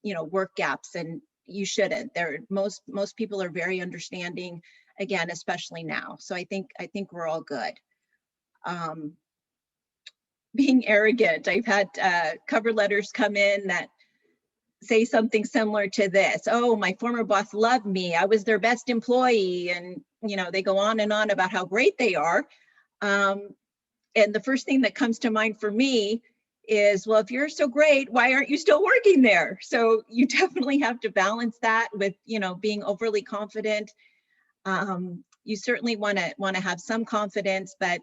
work gaps, and you shouldn't. Most people are very understanding, again, especially now. So I think we're all good. Being arrogant. I've had cover letters come in that say something similar to this. Oh, my former boss loved me. I was their best employee. And, they go on and on about how great they are. And the first thing that comes to mind for me is, well, if you're so great, why aren't you still working there? So you definitely have to balance that with, being overly confident. You certainly want to have some confidence, but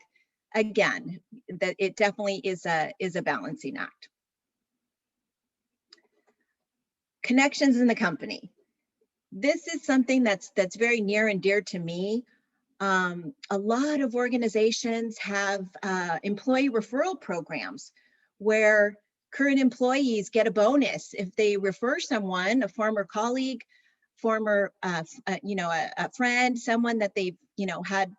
again, that it definitely is a balancing act. Connections in the company. This is something that's very near and dear to me. A lot of organizations have employee referral programs where current employees get a bonus if they refer someone, a former colleague, former, a friend, someone that they've, had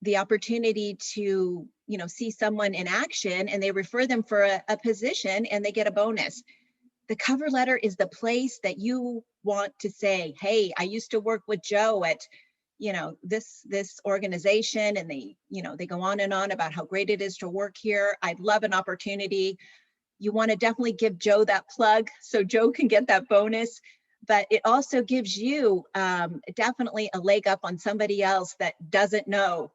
the opportunity to, see someone in action, and they refer them for a position and they get a bonus. The cover letter is the place that you want to say, hey, I used to work with Joe at, this organization, and they go on and on about how great it is to work here. I'd love an opportunity. You want to definitely give Joe that plug so Joe can get that bonus, but it also gives you definitely a leg up on somebody else that doesn't know,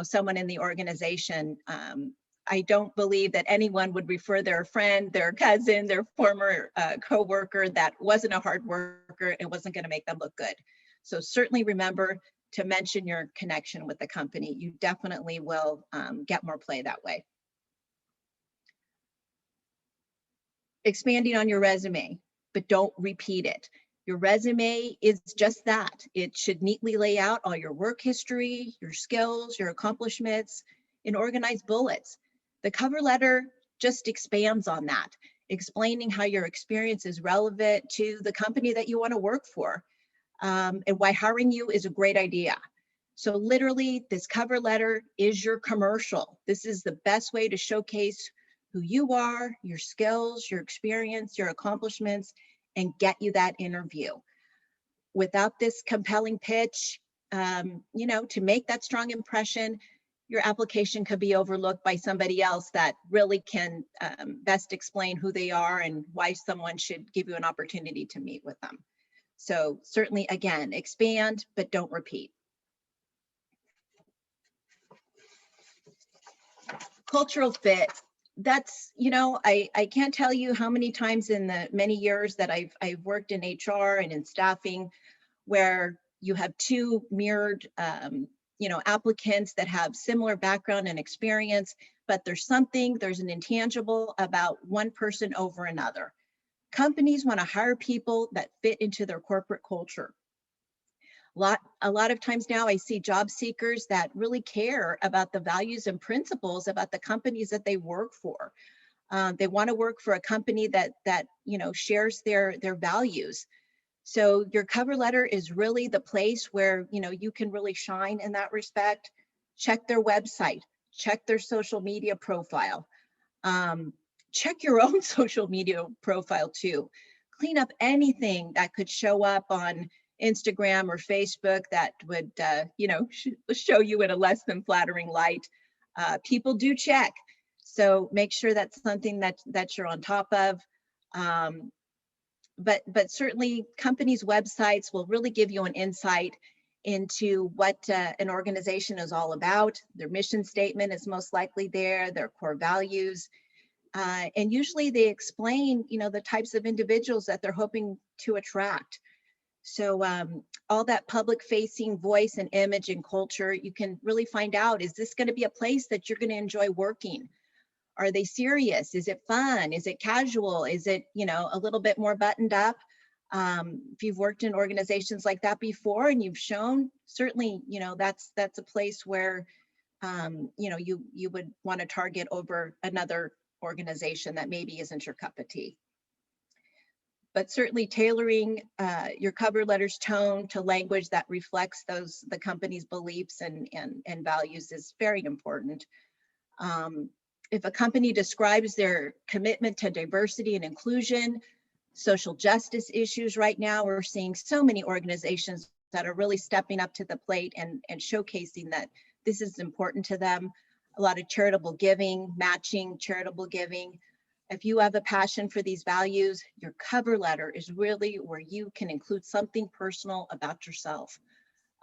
someone in the organization. I don't believe that anyone would refer their friend, their cousin, their former coworker that wasn't a hard worker and wasn't going to make them look good. So certainly remember to mention your connection with the company. You definitely will get more play that way. Expanding on your resume, but don't repeat it. Your resume is just that. It should neatly lay out all your work history, your skills, your accomplishments in organized bullets. The cover letter just expands on that, explaining how your experience is relevant to the company that you want to work for, and why hiring you is a great idea. So literally, this cover letter is your commercial. This is the best way to showcase who you are, your skills, your experience, your accomplishments, and get you that interview. Without this compelling pitch, to make that strong impression, your application could be overlooked by somebody else that really can best explain who they are and why someone should give you an opportunity to meet with them. So certainly, again, expand, but don't repeat. Cultural fit. That's, I can't tell you how many times in the many years that I've worked in HR and in staffing where you have two mirrored, applicants that have similar background and experience, but there's an intangible about one person over another. Companies want to hire people that fit into their corporate culture. A lot of times now I see job seekers that really care about the values and principles about the companies that they work for. They want to work for a company that shares their values. So your cover letter is really the place where you can really shine in that respect. Check their website, check their social media profile, check your own social media profile too. Clean up anything that could show up on Instagram or Facebook that would, show you in a less than flattering light. People do check, so make sure that's something that you're on top of. But certainly, companies' websites will really give you an insight into what an organization is all about. Their mission statement is most likely there, their core values. And usually they explain, the types of individuals that they're hoping to attract. So all that public facing voice and image and culture, you can really find out, is this going to be a place that you're going to enjoy working? Are they serious? Is it fun? Is it casual? Is it, a little bit more buttoned up? If you've worked in organizations like that before and you've shown, certainly, that's a place where, you would want to target over another organization that maybe isn't your cup of tea. But certainly tailoring your cover letter's tone to language that reflects the company's beliefs and values is very important. if a company describes their commitment to diversity and inclusion, social justice issues right now, we're seeing so many organizations that are really stepping up to the plate and showcasing that this is important to them. A lot of charitable giving, matching charitable giving. If you have a passion for these values, your cover letter is really where you can include something personal about yourself.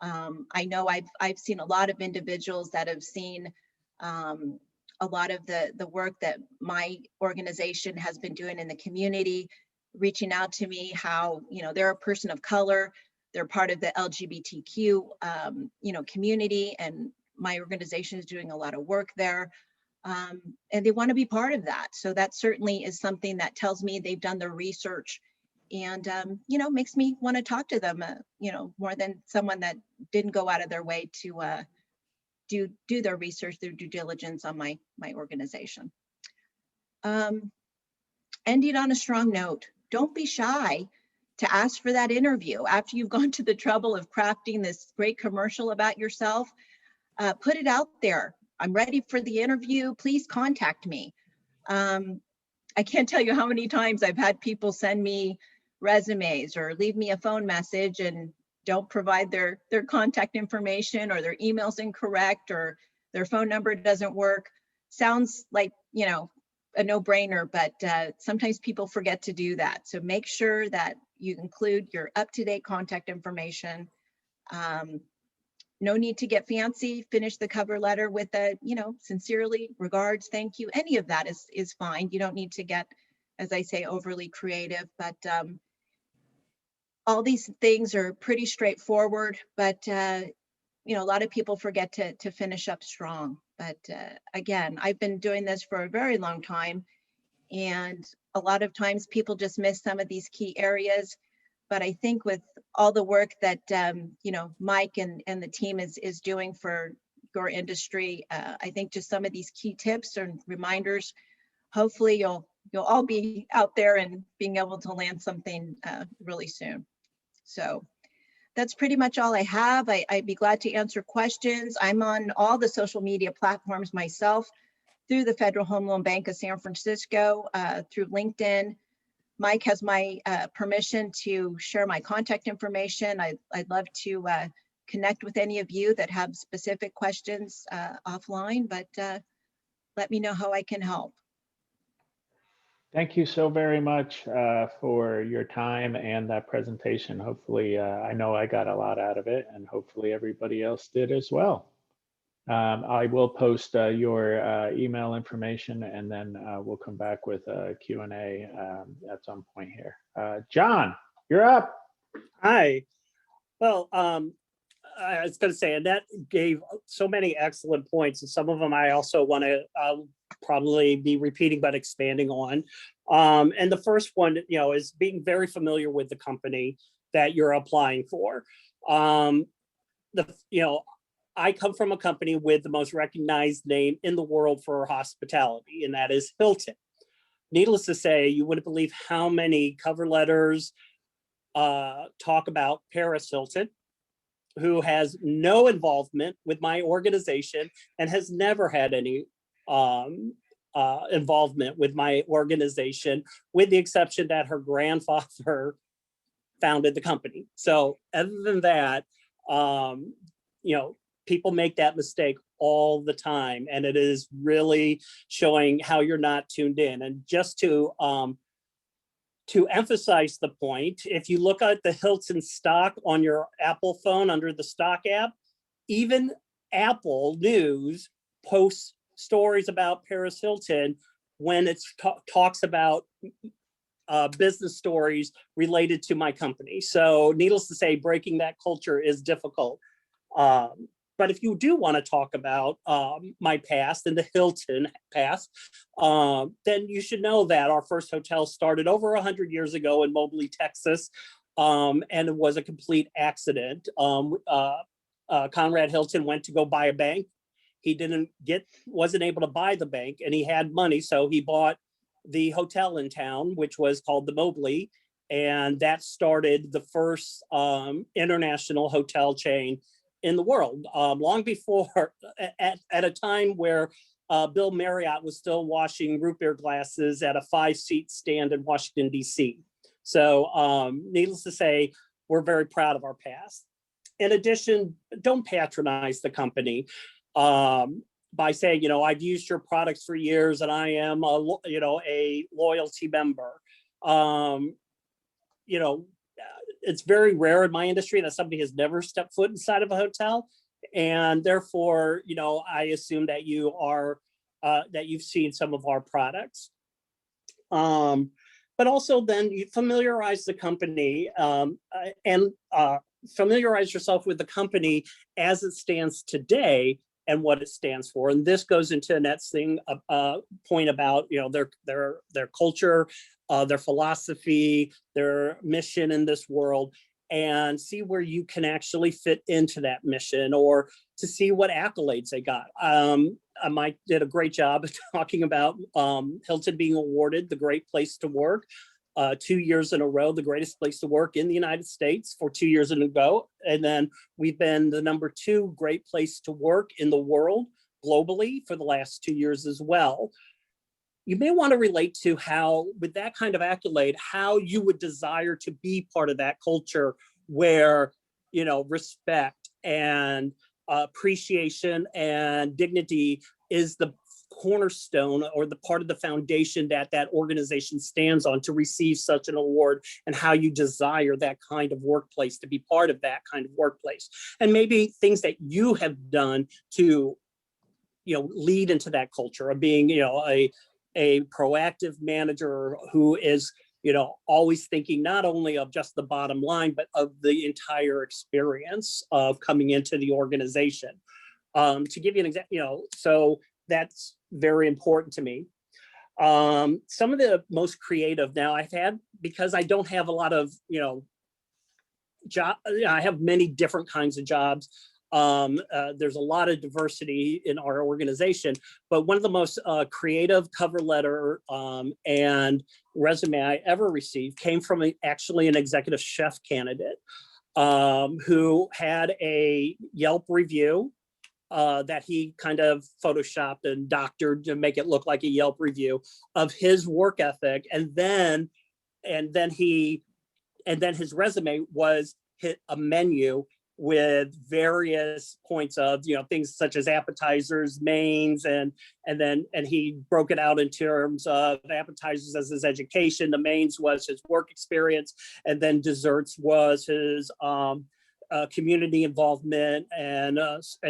I know I've seen a lot of individuals that have seen a lot of the work that my organization has been doing in the community, reaching out to me how, they're a person of color, they're part of the LGBTQ, community, and my organization is doing a lot of work there. And they want to be part of that. So that certainly is something that tells me they've done their research and, makes me want to talk to them, more than someone that didn't go out of their way to do their research, their due diligence on my organization. Ending on a strong note, don't be shy to ask for that interview after you've gone to the trouble of crafting this great commercial about yourself. Put it out there. I'm ready for the interview. Please contact me. I can't tell you how many times I've had people send me resumes or leave me a phone message and don't provide their contact information, or their email's incorrect, or their phone number doesn't work. Sounds like, a no-brainer, but sometimes people forget to do that. So make sure that you include your up-to-date contact information. No need to get fancy. Finish the cover letter with a, sincerely, regards, thank you. Any of that is fine. You don't need to get, as I say, overly creative, but all these things are pretty straightforward, but a lot of people forget to finish up strong. But again, I've been doing this for a very long time, and a lot of times people just miss some of these key areas. But I think with all the work that Mike and the team is doing for your industry, I think just some of these key tips and reminders, hopefully you'll all be out there and being able to land something really soon. So that's pretty much all I have. I'd be glad to answer questions. I'm on all the social media platforms myself, through the Federal Home Loan Bank of San Francisco, through LinkedIn. Mike has my permission to share my contact information. I'd love to connect with any of you that have specific questions offline, but let me know how I can help. Thank you so very much for your time and that presentation. Hopefully, I know I got a lot out of it, and hopefully everybody else did as well. I will post your email information, and then we'll come back with a Q&A at some point here. John, you're up. Hi. Well, I was going to say, Annette gave so many excellent points, and some of them I also want to probably be repeating but expanding on. And the first one, is being very familiar with the company that you're applying for. I come from a company with the most recognized name in the world for hospitality, and that is Hilton. Needless to say, you wouldn't believe how many cover letters talk about Paris Hilton, who has no involvement with my organization and has never had any involvement with my organization, with the exception that her grandfather founded the company. So other than that, people make that mistake all the time, and it is really showing how you're not tuned in. And just to emphasize the point, if you look at the Hilton stock on your Apple phone under the stock app, even Apple News posts stories about Paris Hilton when it talks about business stories related to my company. So needless to say, breaking that culture is difficult. But if you do want to talk about my past and the Hilton past, then you should know that our first hotel started over 100 years ago in Mobley, Texas, and it was a complete accident. Conrad Hilton went to go buy a bank. He wasn't able to buy the bank, and he had money, so he bought the hotel in town, which was called the Mobley, and that started the first international hotel chain in the world, long before, at a time where Bill Marriott was still washing root beer glasses at a 5-seat stand in Washington, D.C. So needless to say, we're very proud of our past. In addition, don't patronize the company by saying, I've used your products for years and I am a loyalty member. It's very rare in my industry that somebody has never stepped foot inside of a hotel. And therefore, I assume that you are, that you've seen some of our products. But also then you familiarize the company and familiarize yourself with the company as it stands today and what it stands for. And this goes into Annette's point about, their culture, their philosophy, their mission in this world, and see where you can actually fit into that mission, or to see what accolades they got. Mike did a great job of talking about Hilton being awarded the Great Place to Work 2 years in a row, the greatest place to work in the United States for 2 years in a row. And then we've been the #2 great place to work in the world globally for the last 2 years as well. You may want to relate to how, with that kind of accolade, how you would desire to be part of that culture where, respect and appreciation and dignity is the cornerstone or the part of the foundation that that organization stands on to receive such an award, and how you desire that kind of workplace to be part of that kind of workplace. And maybe things that you have done to, lead into that culture of being, a proactive manager who is, always thinking not only of just the bottom line, but of the entire experience of coming into the organization. To give you an example, so that's very important to me. Some of the most creative now I've had, because I don't have a lot of, I have many different kinds of jobs. There's a lot of diversity in our organization, but one of the most creative cover letter and resume I ever received came from actually an executive chef candidate who had a Yelp review that he kind of photoshopped and doctored to make it look like a Yelp review of his work ethic, and then his resume was a menu with various points of, things such as appetizers, mains, and he broke it out in terms of appetizers as his education, the mains was his work experience, and then desserts was his community involvement and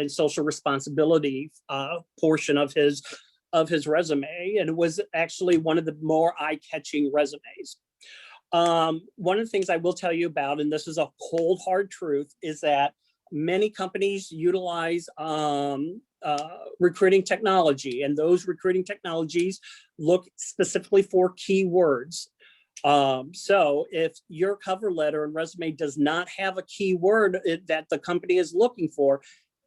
social responsibility portion of his resume. And it was actually one of the more eye-catching resumes. One of the things I will tell you about, and this is a cold, hard truth, is that many companies utilize recruiting technology, and those recruiting technologies look specifically for keywords. So if your cover letter and resume does not have a keyword that the company is looking for,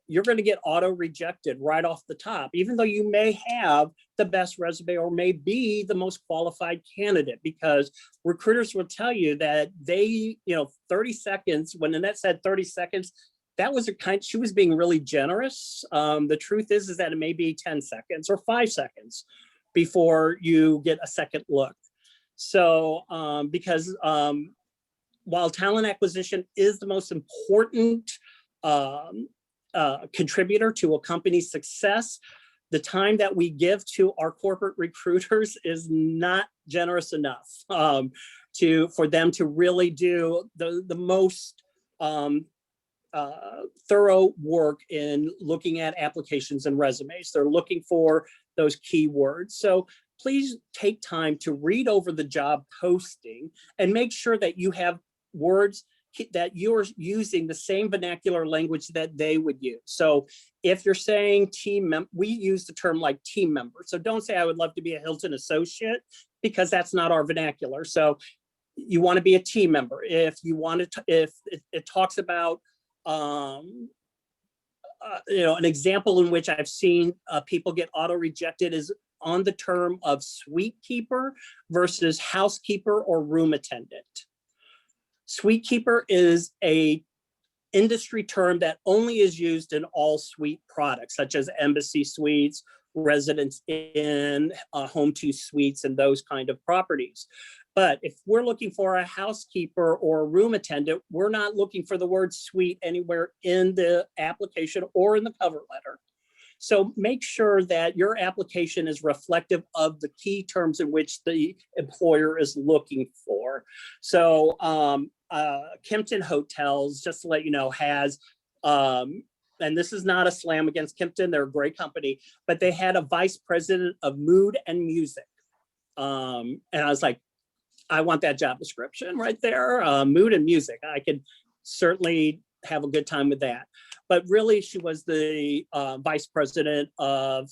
you're going to get auto rejected right off the top, even though you may have the best resume or may be the most qualified candidate, because recruiters will tell you that they, 30 seconds, when Annette said 30 seconds, that was she was being really generous. The truth is that it may be 10 seconds or 5 seconds before you get a second look. So, because while talent acquisition is the most important contributor to a company's success, the time that we give to our corporate recruiters is not generous enough for them to really do the most thorough work in looking at applications and resumes. They're looking for those keywords. So please take time to read over the job posting and make sure that you have words that you're using the same vernacular language that they would use. So if you're saying we use the term like team member. So don't say I would love to be a Hilton associate, because that's not our vernacular. So you want to be a team member. If you want to, if it talks about, an example in which I've seen people get auto rejected is on the term of suite keeper versus housekeeper or room attendant. Suite keeper is a industry term that only is used in all suite products, such as Embassy Suites, residents in home two suites and those kind of properties. But if we're looking for a housekeeper or a room attendant, we're not looking for the word suite anywhere in the application or in the cover letter. So make sure that your application is reflective of the key terms in which the employer is looking for. So Kimpton Hotels, just to let you know, has, and this is not a slam against Kimpton, they're a great company, but they had a vice president of mood and music. And I was like, I want that job description right there, mood and music. I could certainly have a good time with that. But really, she was the vice president of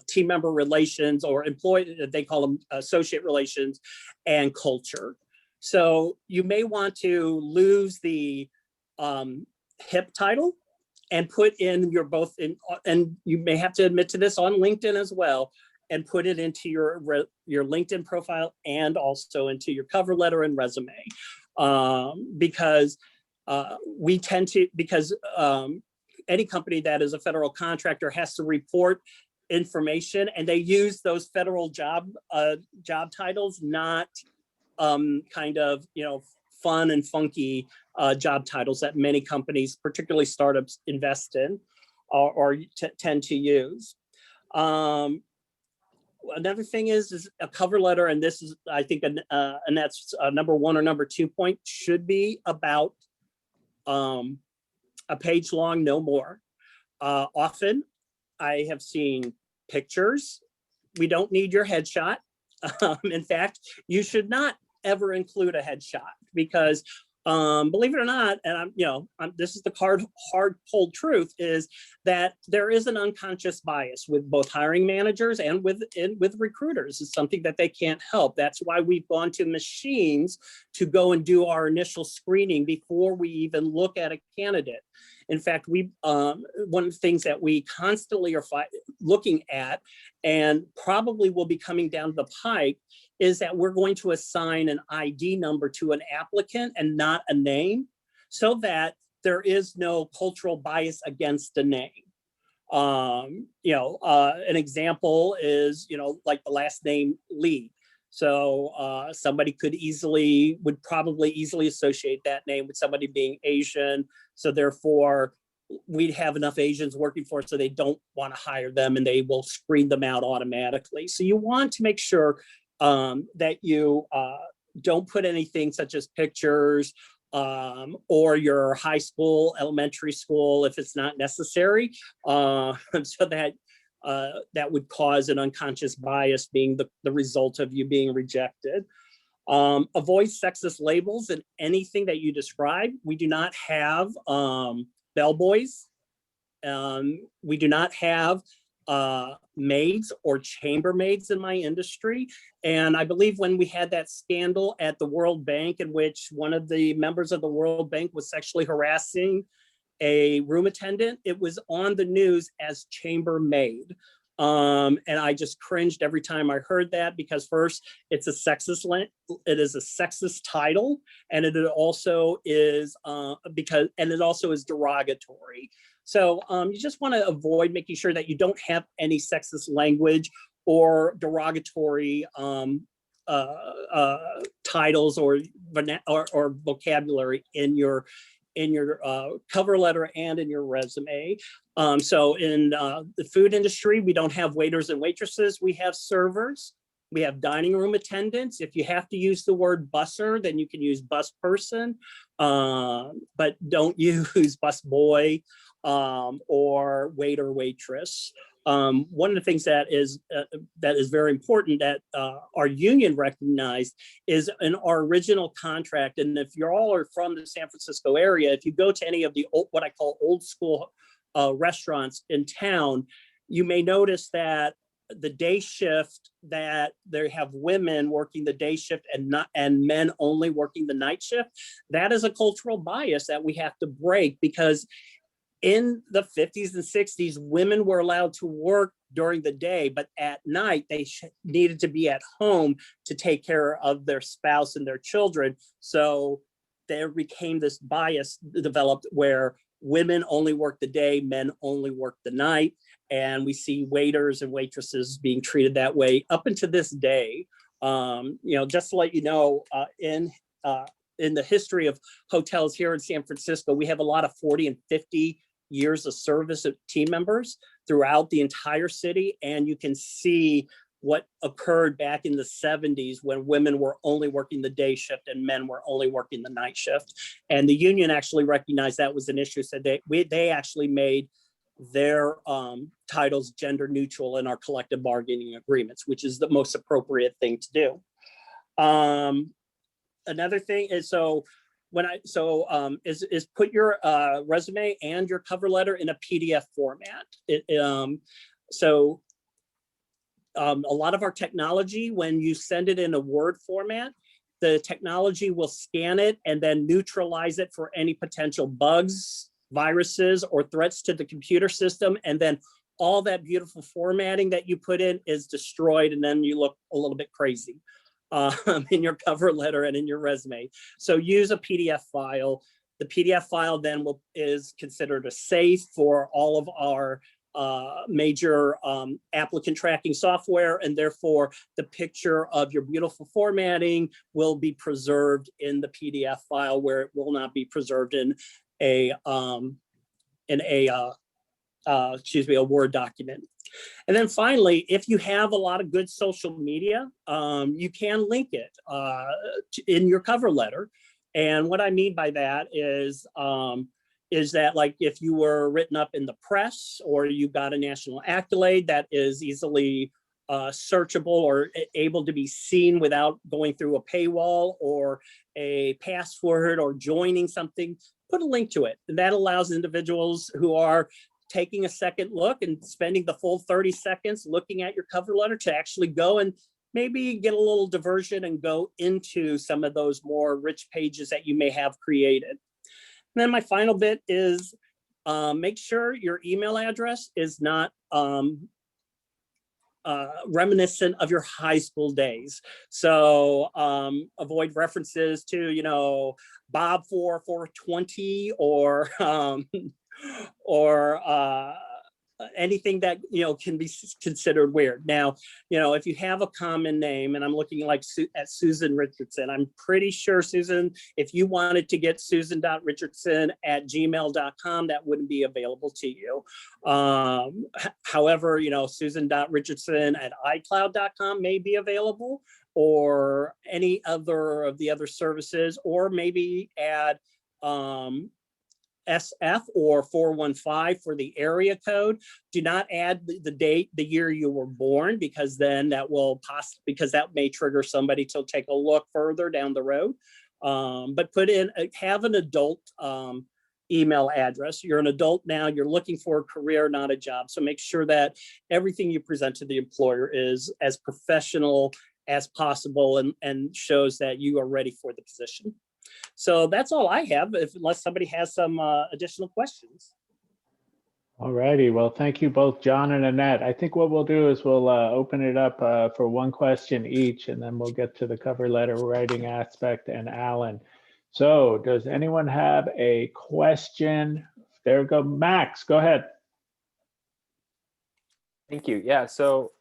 team member relations, or employee, they call them associate relations, and culture. So you may want to lose the HIP title and put in your both in, and you may have to admit to this on LinkedIn as well, and put it into your LinkedIn profile and also into your cover letter and resume, because we tend to, because any company that is a federal contractor has to report information, and they use those federal job titles, not kind of, you know, fun and funky job titles that many companies, particularly startups, invest in or tend to use. Another thing is a cover letter, and this is, I think, and that's number 1 or number 2 point, should be about a page long, no more. Often I have seen pictures. We don't need your headshot. In fact, you should not ever include a headshot, because believe it or not, and this is the hard cold truth, is that there is an unconscious bias with both hiring managers and with recruiters. It's something that they can't help. That's why we've gone to machines to go and do our initial screening before we even look at a candidate. In fact, one of the things that we constantly are looking at, and probably will be coming down the pike, is that we're going to assign an ID number to an applicant and not a name, so that there is no cultural bias against a name. An example is, like the last name Lee. So somebody would probably easily associate that name with somebody being Asian. So therefore, we'd have enough Asians working for us, so they don't want to hire them, and they will screen them out automatically. So you want to make sure that you don't put anything such as pictures or your high school, elementary school, if it's not necessary, so that that would cause an unconscious bias being the result of you being rejected. Avoid sexist labels in anything that you describe. We do not have bellboys. We do not have maids or chambermaids in my industry. And I believe when we had that scandal at the World Bank, in which one of the members of the World Bank was sexually harassing a room attendant, it was on the news as chambermaid. And I just cringed every time I heard that, because first, it is a sexist title, and it also is it also is derogatory. So you just want to avoid making sure that you don't have any sexist language or derogatory titles or vocabulary in your cover letter and in your resume. So in the food industry, we don't have waiters and waitresses. We have servers. We have dining room attendants. If you have to use the word busser, then you can use bus person, but don't use bus boy or waiter, waitress. One of the things that is very important that our union recognized is in our original contract. And if you're all are from the San Francisco area, if you go to any of the what I call old school restaurants in town, you may notice that the day shift, that they have women working the day shift and men only working the night shift. That is a cultural bias that we have to break, because in the 50s and 60s, women were allowed to work during the day, but at night they needed to be at home to take care of their spouse and their children. So there became this bias developed where women only work the day, men only work the night. and we see waiters and waitresses being treated that way up until this day. Just to let you know, in the history of hotels here in San Francisco, we have a lot of 40 and 50 years of service of team members throughout the entire city. And you can see what occurred back in the 70s when women were only working the day shift and men were only working the night shift. And the union actually recognized that was an issue. So they actually made their titles gender neutral in our collective bargaining agreements, which is the most appropriate thing to do. Another thing is, is put your resume and your cover letter in a PDF format. A lot of our technology, when you send it in a Word format, the technology will scan it and then neutralize it for any potential bugs, viruses, or threats to the computer system. And then all that beautiful formatting that you put in is destroyed, and then you look a little bit crazy in your cover letter and in your resume. So use a PDF file. The PDF file then is considered a safe for all of our major applicant tracking software, and therefore the picture of your beautiful formatting will be preserved in the PDF file, where it will not be preserved in a Word document. And then finally, if you have a lot of good social media, you can link it in your cover letter. And what I mean by that is that, like, if you were written up in the press or you got a national accolade that is easily searchable or able to be seen without going through a paywall or a password or joining something, put a link to it. And that allows individuals who are taking a second look and spending the full 30 seconds looking at your cover letter to actually go and maybe get a little diversion and go into some of those more rich pages that you may have created. And then my final bit is make sure your email address is not reminiscent of your high school days. So avoid references to, Bob 420 or anything that can be considered weird. Now, if you have a common name, and I'm looking at Susan Richardson, I'm pretty sure, Susan, if you wanted to get susan.richardson@gmail.com, that wouldn't be available to you. However, susan.richardson@icloud.com may be available, or any other of the other services, or maybe add SF or 415 for the area code. Do not add the date, the year you were born, because then that may trigger somebody to take a look further down the road. But have an adult email address. You're an adult now, you're looking for a career, not a job. So make sure that everything you present to the employer is as professional as possible and shows that you are ready for the position. So that's all I have, unless somebody has some additional questions. All righty. Well, thank you both, John and Annette. I think what we'll do is we'll open it up for one question each, and then we'll get to the cover letter writing aspect and Alan. So does anyone have a question? There we go. Max, go ahead. Thank you. Yeah, so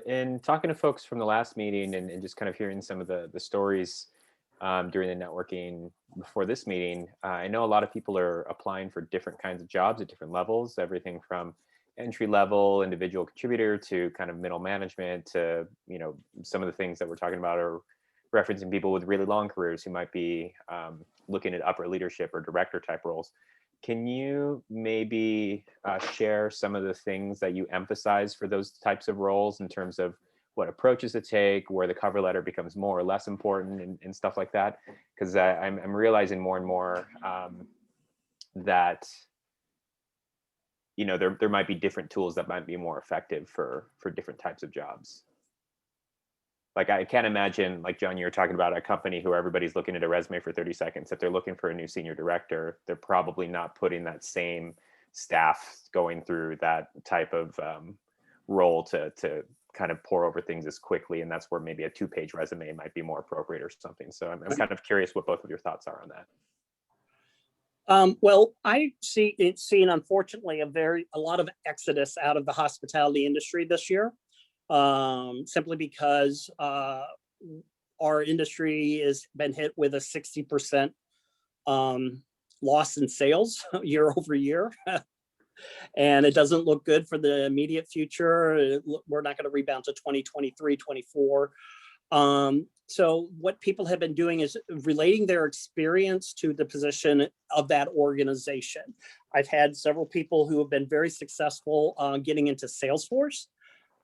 in talking to folks from the last meeting and just kind of hearing some of the stories during the networking before this meeting, I know a lot of people are applying for different kinds of jobs at different levels, everything from entry level individual contributor to kind of middle management to, some of the things that we're talking about are referencing people with really long careers who might be looking at upper leadership or director type roles. Can you maybe share some of the things that you emphasize for those types of roles in terms of what approaches to take, where the cover letter becomes more or less important and stuff like that? Because I'm realizing more and more that, there might be different tools that might be more effective for different types of jobs. Like I can't imagine, like John, you were talking about a company who everybody's looking at a resume for 30 seconds. If they're looking for a new senior director, they're probably not putting that same staff going through that type of role to kind of pour over things as quickly. And that's where maybe a 2-page resume might be more appropriate or something. So I'm kind of curious what both of your thoughts are on that. Well, I seen unfortunately a lot of exodus out of the hospitality industry this year, simply because our industry has been hit with a 60% loss in sales year over year. And it doesn't look good for the immediate future. We're not going to rebound to 2023, 24. So what people have been doing is relating their experience to the position of that organization. I've had several people who have been very successful getting into Salesforce,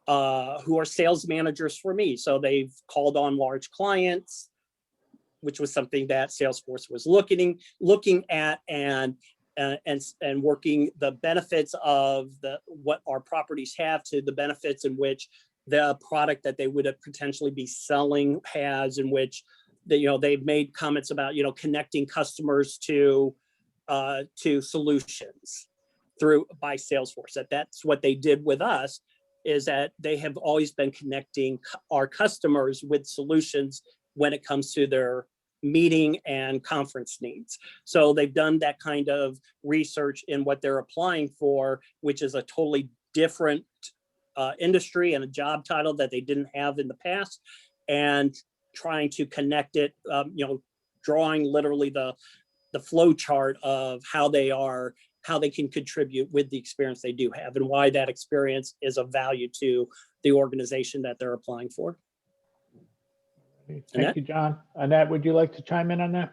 who are sales managers for me. So they've called on large clients, which was something that Salesforce was looking at, and working the benefits of what our properties have to the benefits in which the product that they would potentially be selling has, in which they've made comments about connecting customers to solutions by Salesforce. That's what they did with us, is that they have always been connecting our customers with solutions when it comes to their meeting and conference needs. So they've done that kind of research in what they're applying for, which is a totally different industry and a job title that they didn't have in the past, and trying to connect it, drawing literally the flow chart of how they can contribute with the experience they do have, and why that experience is of value to the organization that they're applying for. Thank you, John. Annette, would you like to chime in on that?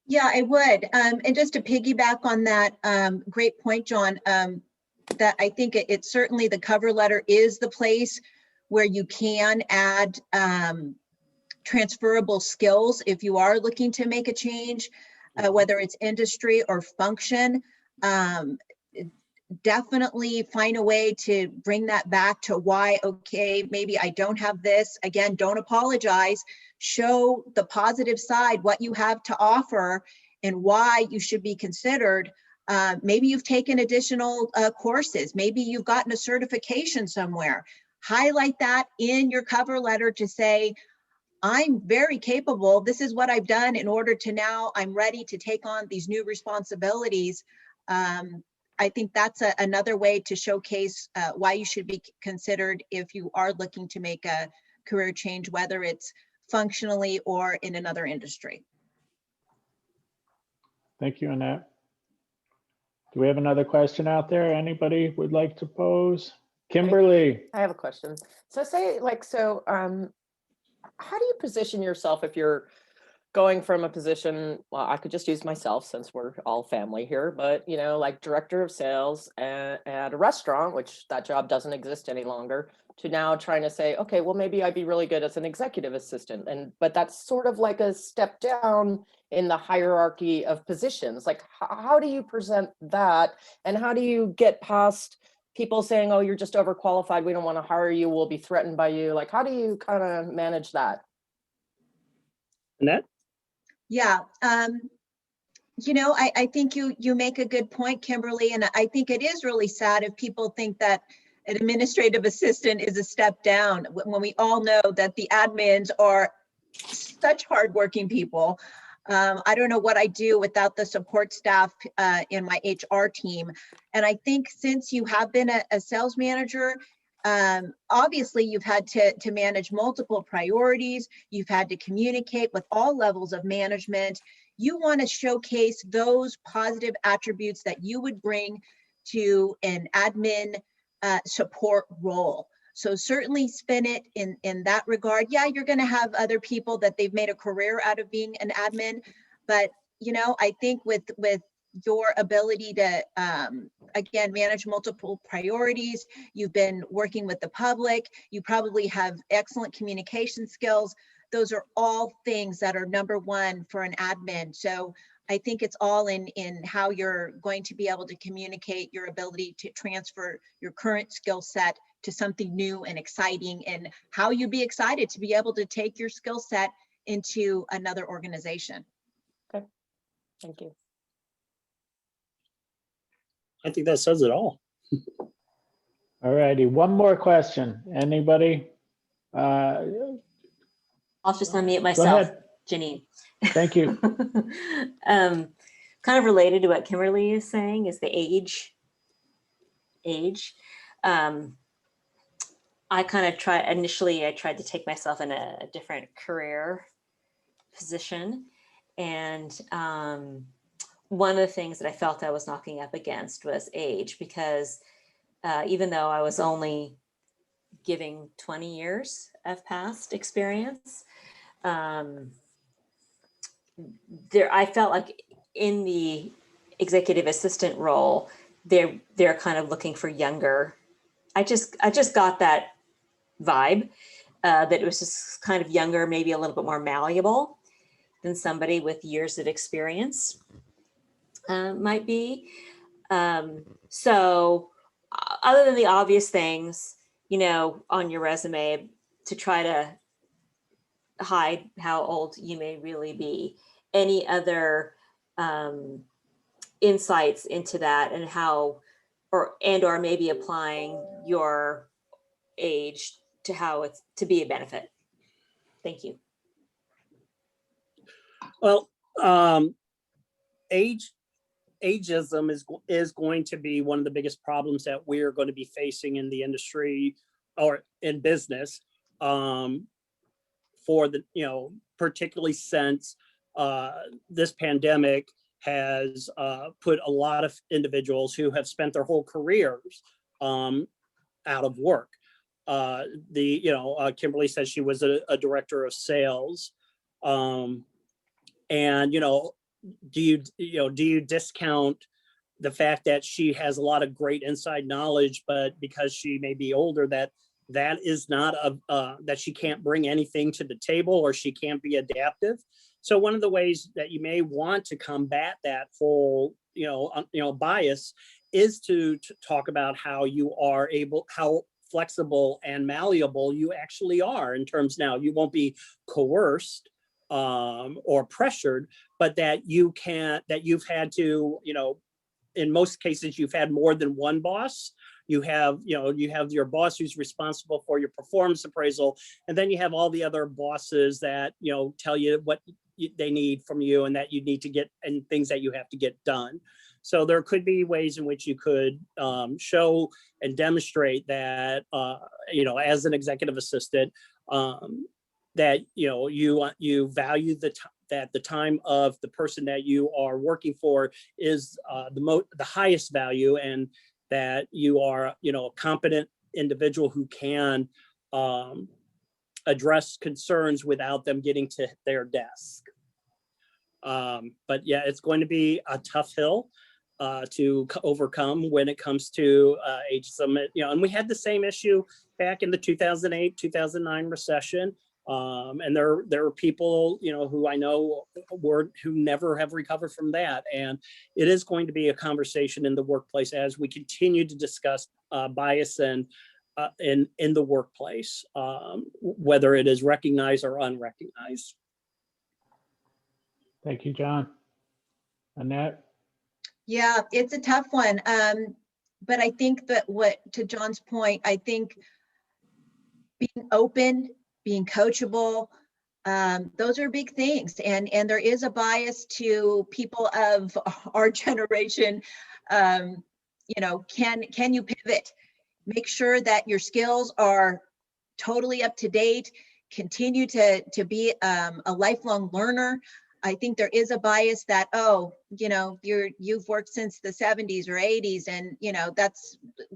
Yeah, I would. And just to piggyback on that, great point, John, that I think it's certainly the cover letter is the place where you can add transferable skills if you are looking to make a change, whether it's industry or function. Definitely find a way to bring that back to why, okay, maybe I don't have this. Again, don't apologize. Show the positive side, what you have to offer and why you should be considered. Maybe you've taken additional courses. Maybe you've gotten a certification somewhere. Highlight that in your cover letter to say, I'm very capable. This is what I've done in order to now I'm ready to take on these new responsibilities. I think that's another way to showcase why you should be considered if you are looking to make a career change, whether it's functionally or in another industry. Thank you, Annette. Do we have another question out there? Anybody would like to pose? Kimberly. I have a question. So say how do you position yourself if you're going from a position, well, I could just use myself since we're all family here, but like director of sales at a restaurant, which that job doesn't exist any longer, to now trying to say, okay, well, maybe I'd be really good as an executive assistant. But that's sort of like a step down in the hierarchy of positions. Like, how do you present that? And how do you get past people saying, oh, you're just overqualified, we don't want to hire you, we'll be threatened by you? Like, how do you kind of manage that? Annette? Yeah, I think you make a good point, Kimberly, and I think it is really sad if people think that an administrative assistant is a step down when we all know that the admins are such hardworking people. I don't know what I do without the support staff in my HR team. And I think since you have been a sales manager, obviously you've had to manage multiple priorities. You've had to communicate with all levels of management. You want to showcase those positive attributes that you would bring to an admin support role. So certainly spin it in that regard. Yeah, you're going to have other people that they've made a career out of being an admin, but I think with your ability to again manage multiple priorities, you've been working with the public, you probably have excellent communication skills. Those are all things that are number one for an admin. So I think it's all in how you're going to be able to communicate your ability to transfer your current skill set to something new and exciting, and how you'd be excited to be able to take your skill set into another organization. Okay, thank you. I think that says it all. All righty, one more question. Anybody? I'll just unmute Go myself, ahead. Janine. Thank you. kind of related to what Kimberly is saying is the age. I kind of initially I tried to take myself in a different career position. And one of the things that I felt I was knocking up against was age, because even though I was only giving 20 years of past experience, I felt like in the executive assistant role, they're kind of looking for younger. I just got that vibe that it was just kind of younger, maybe a little bit more malleable than somebody with years of experience might be. So other than the obvious things, you know, on your resume to try to hide how old you may really be, any other insights into that and how, or maybe applying your age to how it's to be a benefit. Thank you. Well, ageism is going to be one of the biggest problems that we're going to be facing in the industry or in business for the, you know, particularly since this pandemic has put a lot of individuals who have spent their whole careers out of work. Kimberly said she was a director of sales. And, you know, do you discount the fact that she has a lot of great inside knowledge, but because she may be older, that is not that she can't bring anything to the table, or she can't be adaptive? So one of the ways that you may want to combat that whole, bias is to talk about how how flexible and malleable you actually are in terms. Now, you won't be coerced or pressured, but that you've had to, in most cases, you've had more than one boss. You have your boss who's responsible for your performance appraisal, and then you have all the other bosses that, tell you what they need from you and that you need to get, and things that you have to get done. So there could be ways in which you could show and demonstrate that, as an executive assistant, that you value that the time of the person that you are working for is the highest value, and that you are a competent individual who can address concerns without them getting to their desk. But yeah, it's going to be a tough hill to overcome when it comes to ageism. And we had the same issue back in the 2008-2009 recession. And there are people, who I know who never have recovered from that. And it is going to be a conversation in the workplace as we continue to discuss bias and in the workplace, whether it is recognized or unrecognized. Thank you, John. Annette? Yeah, it's a tough one. But I think that to John's point, I think being open, being coachable, those are big things. And there is a bias to people of our generation. Can you pivot? Make sure that your skills are totally up to date. Continue to be a lifelong learner. I think there is a bias that, you've worked since the 70s or 80s, and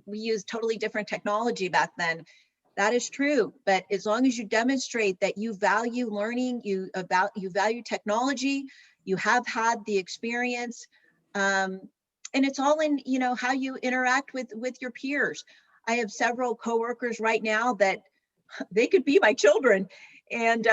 we use totally different technology back then. That is true, but as long as you demonstrate that you value learning, you value technology, you have had the experience, and it's all in how you interact with your peers. I have several coworkers right now that they could be my children, and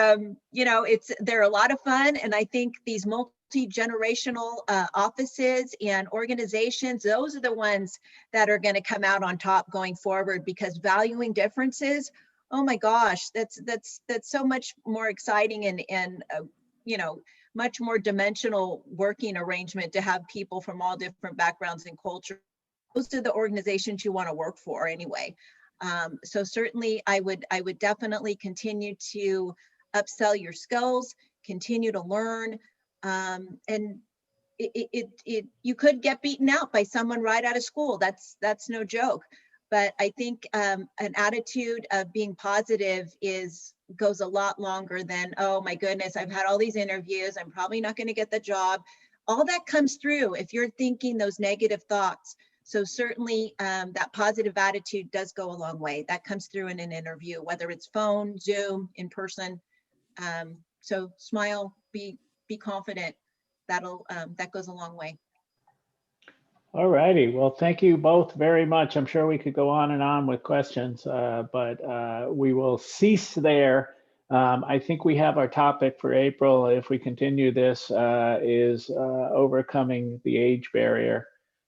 they're a lot of fun. And I think these multi-generational offices and organizations, those are the ones that are going to come out on top going forward, because valuing differences, oh my gosh, that's so much more exciting and much more dimensional working arrangement to have people from all different backgrounds and cultures. Those are the organizations you want to work for anyway. So certainly I would definitely continue to upsell your skills, continue to learn, and you could get beaten out by someone right out of school. That's no joke. But I think an attitude of being positive goes a lot longer than, oh my goodness, I've had all these interviews, I'm probably not going to get the job. All that comes through if you're thinking those negative thoughts. So certainly that positive attitude does go a long way. That comes through in an interview, whether it's phone, Zoom, in person. So smile, be confident. That goes a long way. All righty. Well, thank you both very much. I'm sure we could go on and on with questions, but we will cease there. I think we have our topic for April, if we continue this, is overcoming the age barrier.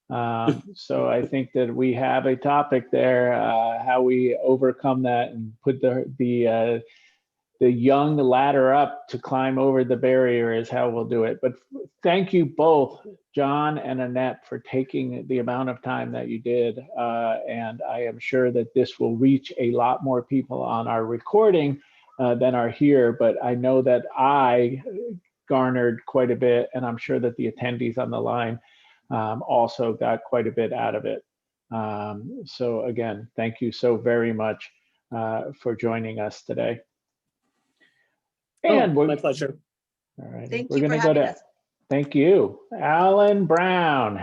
So I think that we have a topic there, how we overcome that and put the young ladder up to climb over the barrier is how we'll do it. But thank you both, John and Annette, for taking the amount of time that you did. And I am sure that this will reach a lot more people on our recording than are here. But I know that I garnered quite a bit, and I'm sure that the attendees on the line also got quite a bit out of it. So again, thank you so very much for joining us today. And my pleasure. All right. Thank We're you for going to go having to, us. thank you. Alan Brown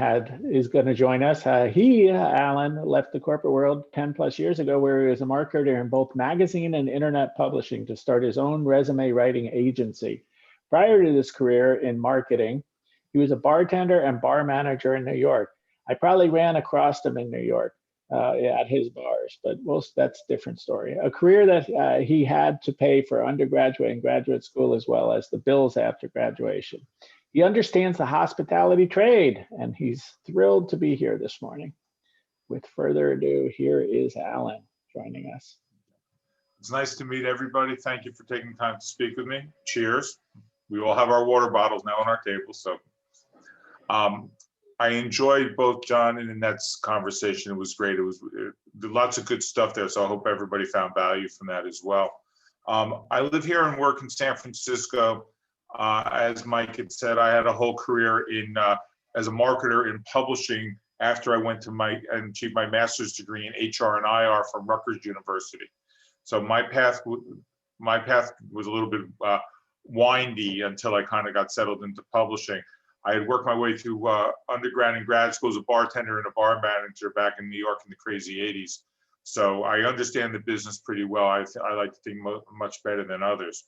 is going to join us. Alan left the corporate world 10+ years ago, where he was a marketer in both magazine and internet publishing to start his own resume writing agency. Prior to this career in marketing, he was a bartender and bar manager in New York. I probably ran across him in New York at his bars, but that's a different story. A career that he had to pay for undergraduate and graduate school, as well as the bills after graduation. He understands the hospitality trade, and he's thrilled to be here this morning. With further ado, here is Alan joining us. It's nice to meet everybody. Thank you for taking time to speak with me. Cheers. We all have our water bottles now on our table, so. I enjoyed both John and Annette's conversation. It was great. It was lots of good stuff there, so I hope everybody found value from that as well. I live here and work in San Francisco. As Mike had said, I had a whole career as a marketer in publishing after I went to achieved my master's degree in HR and IR from Rutgers University. So my path was a little bit windy until I kind of got settled into publishing. I had worked my way through undergrad and grad school as a bartender and a bar manager back in New York in the crazy 80s. So I understand the business pretty well. I like to think much better than others.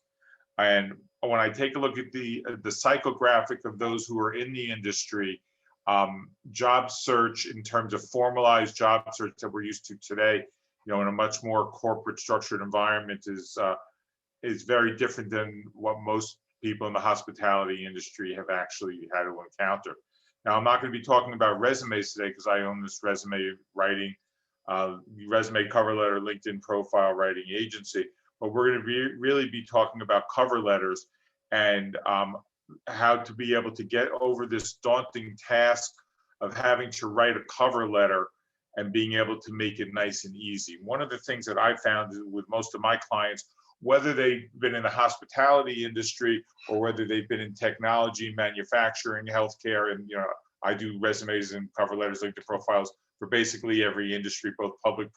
And when I take a look at the psychographic of those who are in the industry, job search in terms of formalized job search that we're used to today, in a much more corporate structured environment is very different than what most people in the hospitality industry have actually had to encounter. Now, I'm not going to be talking about resumes today because I own this resume writing, resume cover letter, LinkedIn profile writing agency, but we're going to really be talking about cover letters and how to be able to get over this daunting task of having to write a cover letter and being able to make it nice and easy. One of the things that I found with most of my clients, whether they've been in the hospitality industry or whether they've been in technology, manufacturing, healthcare, and I do resumes and cover letters, LinkedIn profiles for basically every industry, both public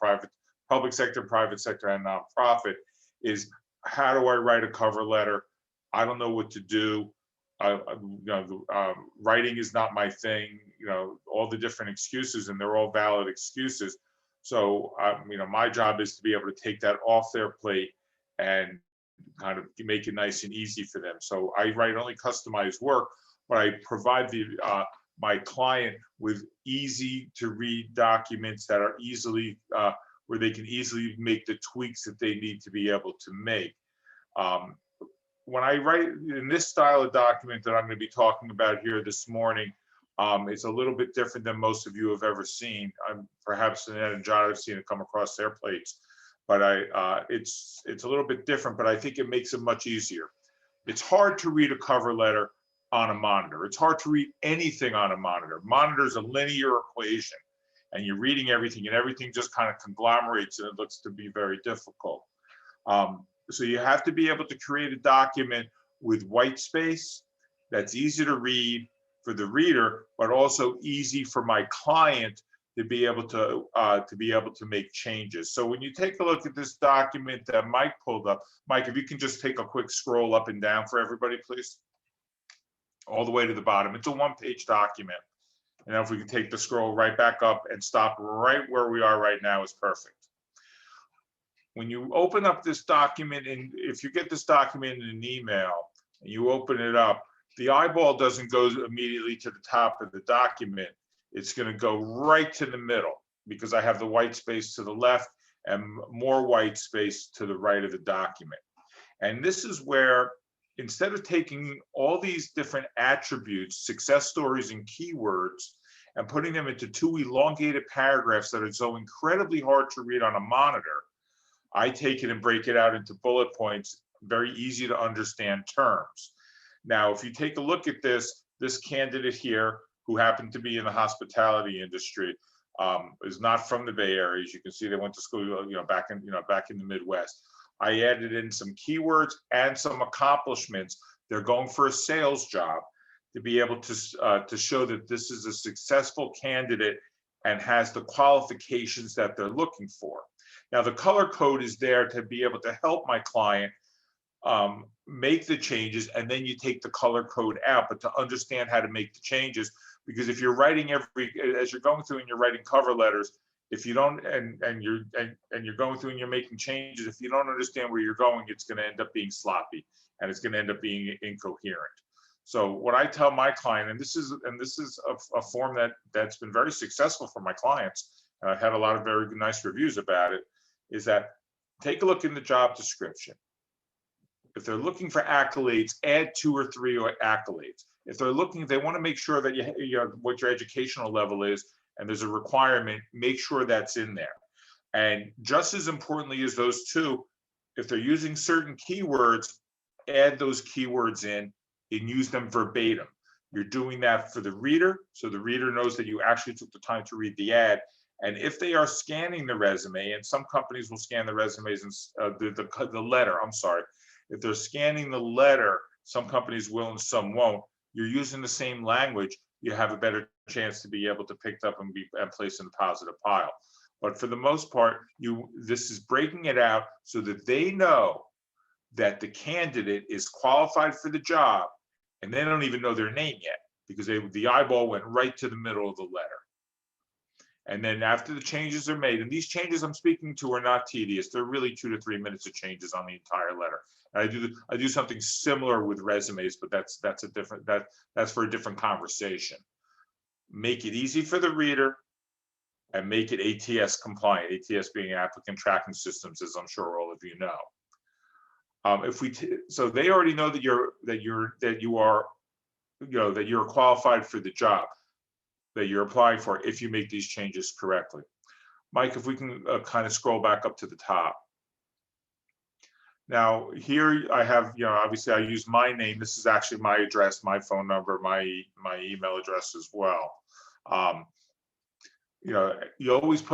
sector, private sector, and nonprofit, is how do I write a cover letter? I don't know what to do. Writing is not my thing. All the different excuses, and they're all valid excuses. So, my job is to be able to take that off their plate and kind of make it nice and easy for them. So I write only customized work, but I provide my client with easy to read documents that are easily, where they can easily make the tweaks that they need to be able to make. When I write in this style of document that I'm going to be talking about here this morning, it's a little bit different than most of you have ever seen. Perhaps Annette and John have seen it come across their plates. But it's a little bit different, but I think it makes it much easier. It's hard to read a cover letter on a monitor. It's hard to read anything on a monitor. Monitor is a linear equation, and you're reading everything, and everything just kind of conglomerates, and it looks to be very difficult. So you have to be able to create a document with white space that's easy to read, for the reader, but also easy for my client to be able to make changes. So when you take a look at this document that Mike pulled up, Mike, if you can just take a quick scroll up and down for everybody, please. All the way to the bottom. It's a one-page document. And if we can take the scroll right back up and stop right where we are right now is perfect. When you open up this document, and if you get this document in an email and you open it up, the eyeball doesn't go immediately to the top of the document. It's going to go right to the middle because I have the white space to the left and more white space to the right of the document. And this is where, instead of taking all these different attributes, success stories and keywords, and putting them into 2 elongated paragraphs that are so incredibly hard to read on a monitor, I take it and break it out into bullet points, very easy to understand terms. Now, if you take a look at this candidate here, who happened to be in the hospitality industry, is not from the Bay Area. As you can see, they went to school, back in the Midwest. I added in some keywords and some accomplishments. They're going for a sales job, to be able to show that this is a successful candidate and has the qualifications that they're looking for. Now, the color code is there to be able to help my client make the changes, and then you take the color code out, but to understand how to make the changes, because if you're writing as you're going through and you're writing cover letters, if you don't, and you're going through and you're making changes, if you don't understand where you're going, it's going to end up being sloppy and it's going to end up being incoherent. So what I tell my client, and this is a form that's been very successful for my clients, and I've had a lot of very nice reviews about it, is that take a look in the job description. If they're looking for accolades, add 2 or 3 accolades. If they want to make sure that what your educational level is, and there's a requirement, make sure that's in there. And just as importantly as those 2, if they're using certain keywords, add those keywords in and use them verbatim. You're doing that for the reader, so the reader knows that you actually took the time to read the ad. And if they are scanning the resume, and some companies will scan the resumes and the letter, I'm sorry. If they're scanning the letter, some companies will and some won't. You're using the same language, you have a better chance to be able to pick up and place in the positive pile. But for the most part, this is breaking it out so that they know that the candidate is qualified for the job, and they don't even know their name yet because the eyeball went right to the middle of the letter. And then after the changes are made, and these changes I'm speaking to are not tedious, they're really 2 to 3 minutes of changes on the entire letter. And I do something similar with resumes, but that's for a different conversation. Make it easy for the reader and make it ATS compliant, ATS being applicant tracking systems, as I'm sure all of you know. So they already know that you're qualified for the job that you're applying for if you make these changes correctly. Mike, if we can kind of scroll back up to the top. Now here I have, obviously I use my name. This is actually my address, my phone number, my email address as well. You always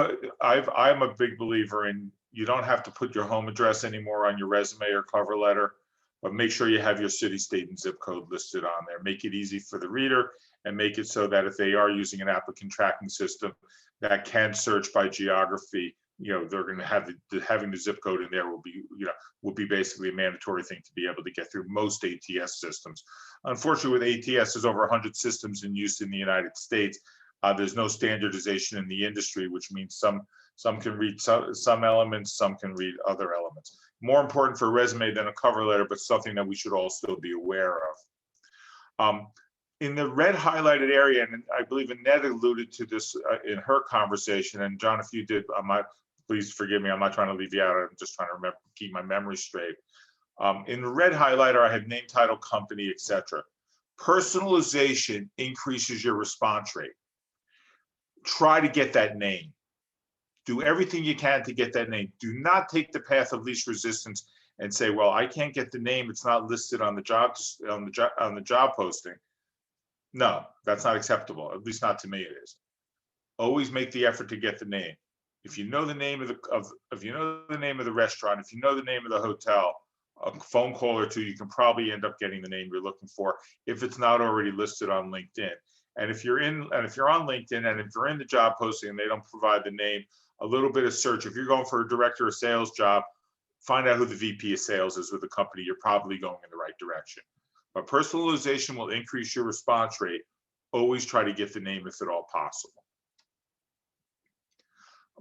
I'm a big believer in, you don't have to put your home address anymore on your resume or cover letter, but make sure you have your city, state, and zip code listed on there. Make it easy for the reader and make it so that if they are using an applicant tracking system that can search by geography, they're going to have having the zip code in there will be basically a mandatory thing to be able to get through most ATS systems. Unfortunately, with ATS, there's over 100 systems in use in the United States. There's no standardization in the industry, which means some can read some elements, some can read other elements. More important for a resume than a cover letter, but something that we should all still be aware of. In the red highlighted area, and I believe Annette alluded to this in her conversation, and John, if you did, please forgive me, I'm not trying to leave you out, I'm just trying to keep my memory straight. In the red highlighter, I have name, title, company, etc. Personalization increases your response rate. Try to get that name. Do everything you can to get that name. Do not take the path of least resistance and say, well, I can't get the name, it's not listed on the job posting. No, that's not acceptable. At least not to me it is. Always make the effort to get the name. If you know the name of the restaurant, if you know the name of the hotel, a phone call or two, you can probably end up getting the name you're looking for if it's not already listed on LinkedIn. And if you're on LinkedIn and if you're in the job posting and they don't provide the name, a little bit of search. If you're going for a director of sales job, find out who the VP of sales is with the company. You're probably going in the right direction. But personalization will increase your response rate. Always try to get the name if at all possible.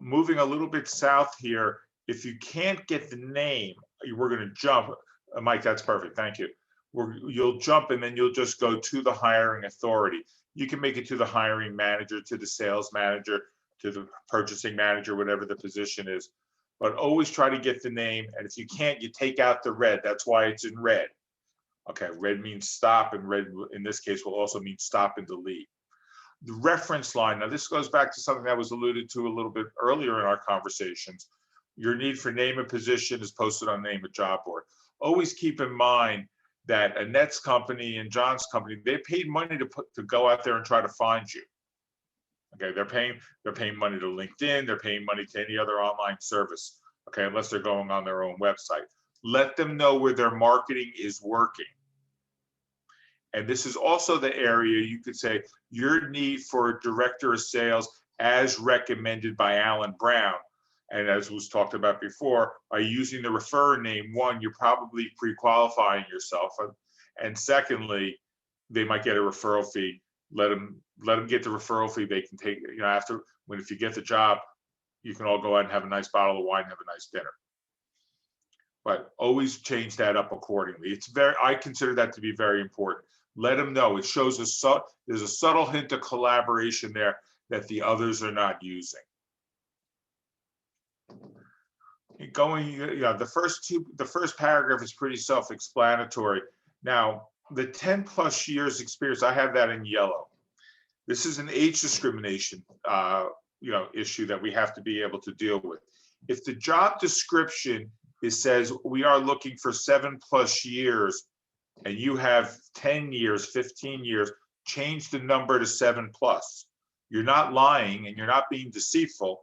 Moving a little bit south here, if you can't get the name, we're going to jump. Mike, that's perfect. Thank you. You'll jump and then you'll just go to the hiring authority. You can make it to the hiring manager, to the sales manager, to the purchasing manager, whatever the position is. But always try to get the name. And if you can't, you take out the red. That's why it's in red. Okay, red means stop, and red in this case will also mean stop and delete. The reference line, now this goes back to something that was alluded to a little bit earlier in our conversations. Your need for name of position is posted on name of job board. Always keep in mind that Annette's company and John's company, they paid money to go out there and try to find you. Okay, they're paying money to LinkedIn, they're paying money to any other online service, okay, unless they're going on their own website. Let them know where their marketing is working. And this is also the area you could say your need for a director of sales as recommended by Alan Brown. And as was talked about before, by using the referrer name, one, you're probably pre-qualifying yourself. And secondly, they might get a referral fee. Let them get the referral fee. They can take, if you get the job, you can all go out and have a nice bottle of wine, have a nice dinner. But always change that up accordingly. I consider that to be very important. Let them know. It shows there's a subtle hint of collaboration there that the others are not using. The first paragraph is pretty self-explanatory. Now, the 10+ years experience, I have that in yellow. This is an age discrimination, issue that we have to be able to deal with. If the job description says we are looking for 7+ years, and you have 10 years, 15 years, change the number to 7+. You're not lying and you're not being deceitful.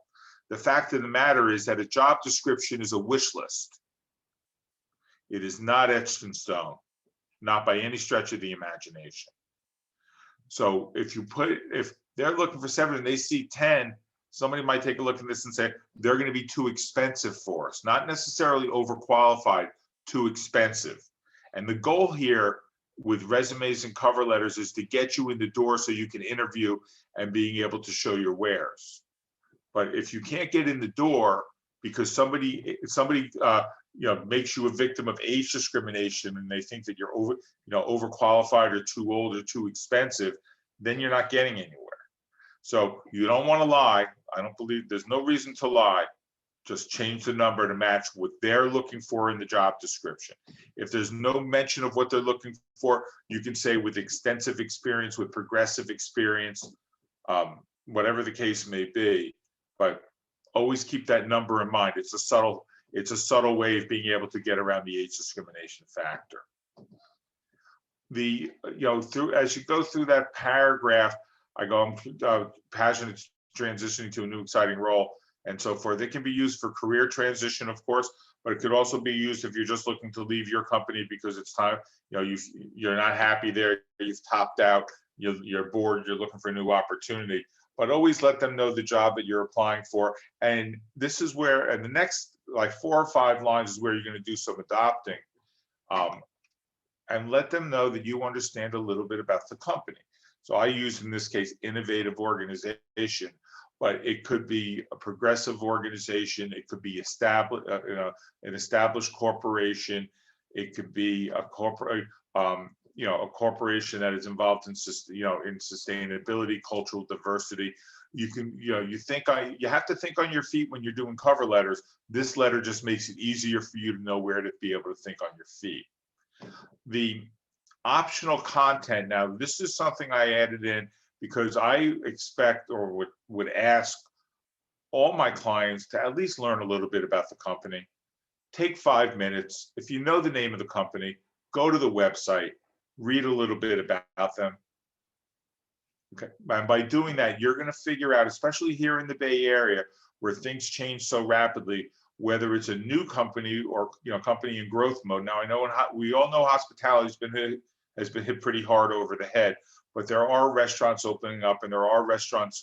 The fact of the matter is that a job description is a wish list. It is not etched in stone, not by any stretch of the imagination. So if they're looking for 7 and they see 10, somebody might take a look at this and say, they're going to be too expensive for us, not necessarily overqualified, too expensive. And the goal here with resumes and cover letters is to get you in the door so you can interview and being able to show your wares. But if you can't get in the door because somebody makes you a victim of age discrimination and they think that you're overqualified or too old or too expensive, then you're not getting anywhere. So you don't want to lie. I don't believe there's no reason to lie. Just change the number to match what they're looking for in the job description. If there's no mention of what they're looking for, you can say with extensive experience, with progressive experience, whatever the case may be. But always keep that number in mind. It's a subtle way of being able to get around the age discrimination factor. As you go through that paragraph, I'm passionate transitioning to a new exciting role and so forth. It can be used for career transition, of course, but it could also be used if you're just looking to leave your company because it's time, you're not happy there, you've topped out, you're bored, you're looking for a new opportunity. But always let them know the job that you're applying for. And this is where, and the next 4 or 5 lines is where you're going to do some adopting. And let them know that you understand a little bit about the company. So I use, in this case, innovative organization, but it could be a progressive organization. It could be an established corporation. It could be a corporate, a corporation that is involved in sustainability, cultural diversity. You have to think on your feet when you're doing cover letters. This letter just makes it easier for you to know where to be able to think on your feet. The optional content. Now, this is something I added in because I expect or would ask all my clients to at least learn a little bit about the company. Take 5 minutes. If you know the name of the company, go to the website, read a little bit about them. Okay. And by doing that, you're going to figure out, especially here in the Bay Area, where things change so rapidly, whether it's a new company or company in growth mode. Now I know we all know hospitality has been hit pretty hard over the head, but there are restaurants opening up, and there are restaurant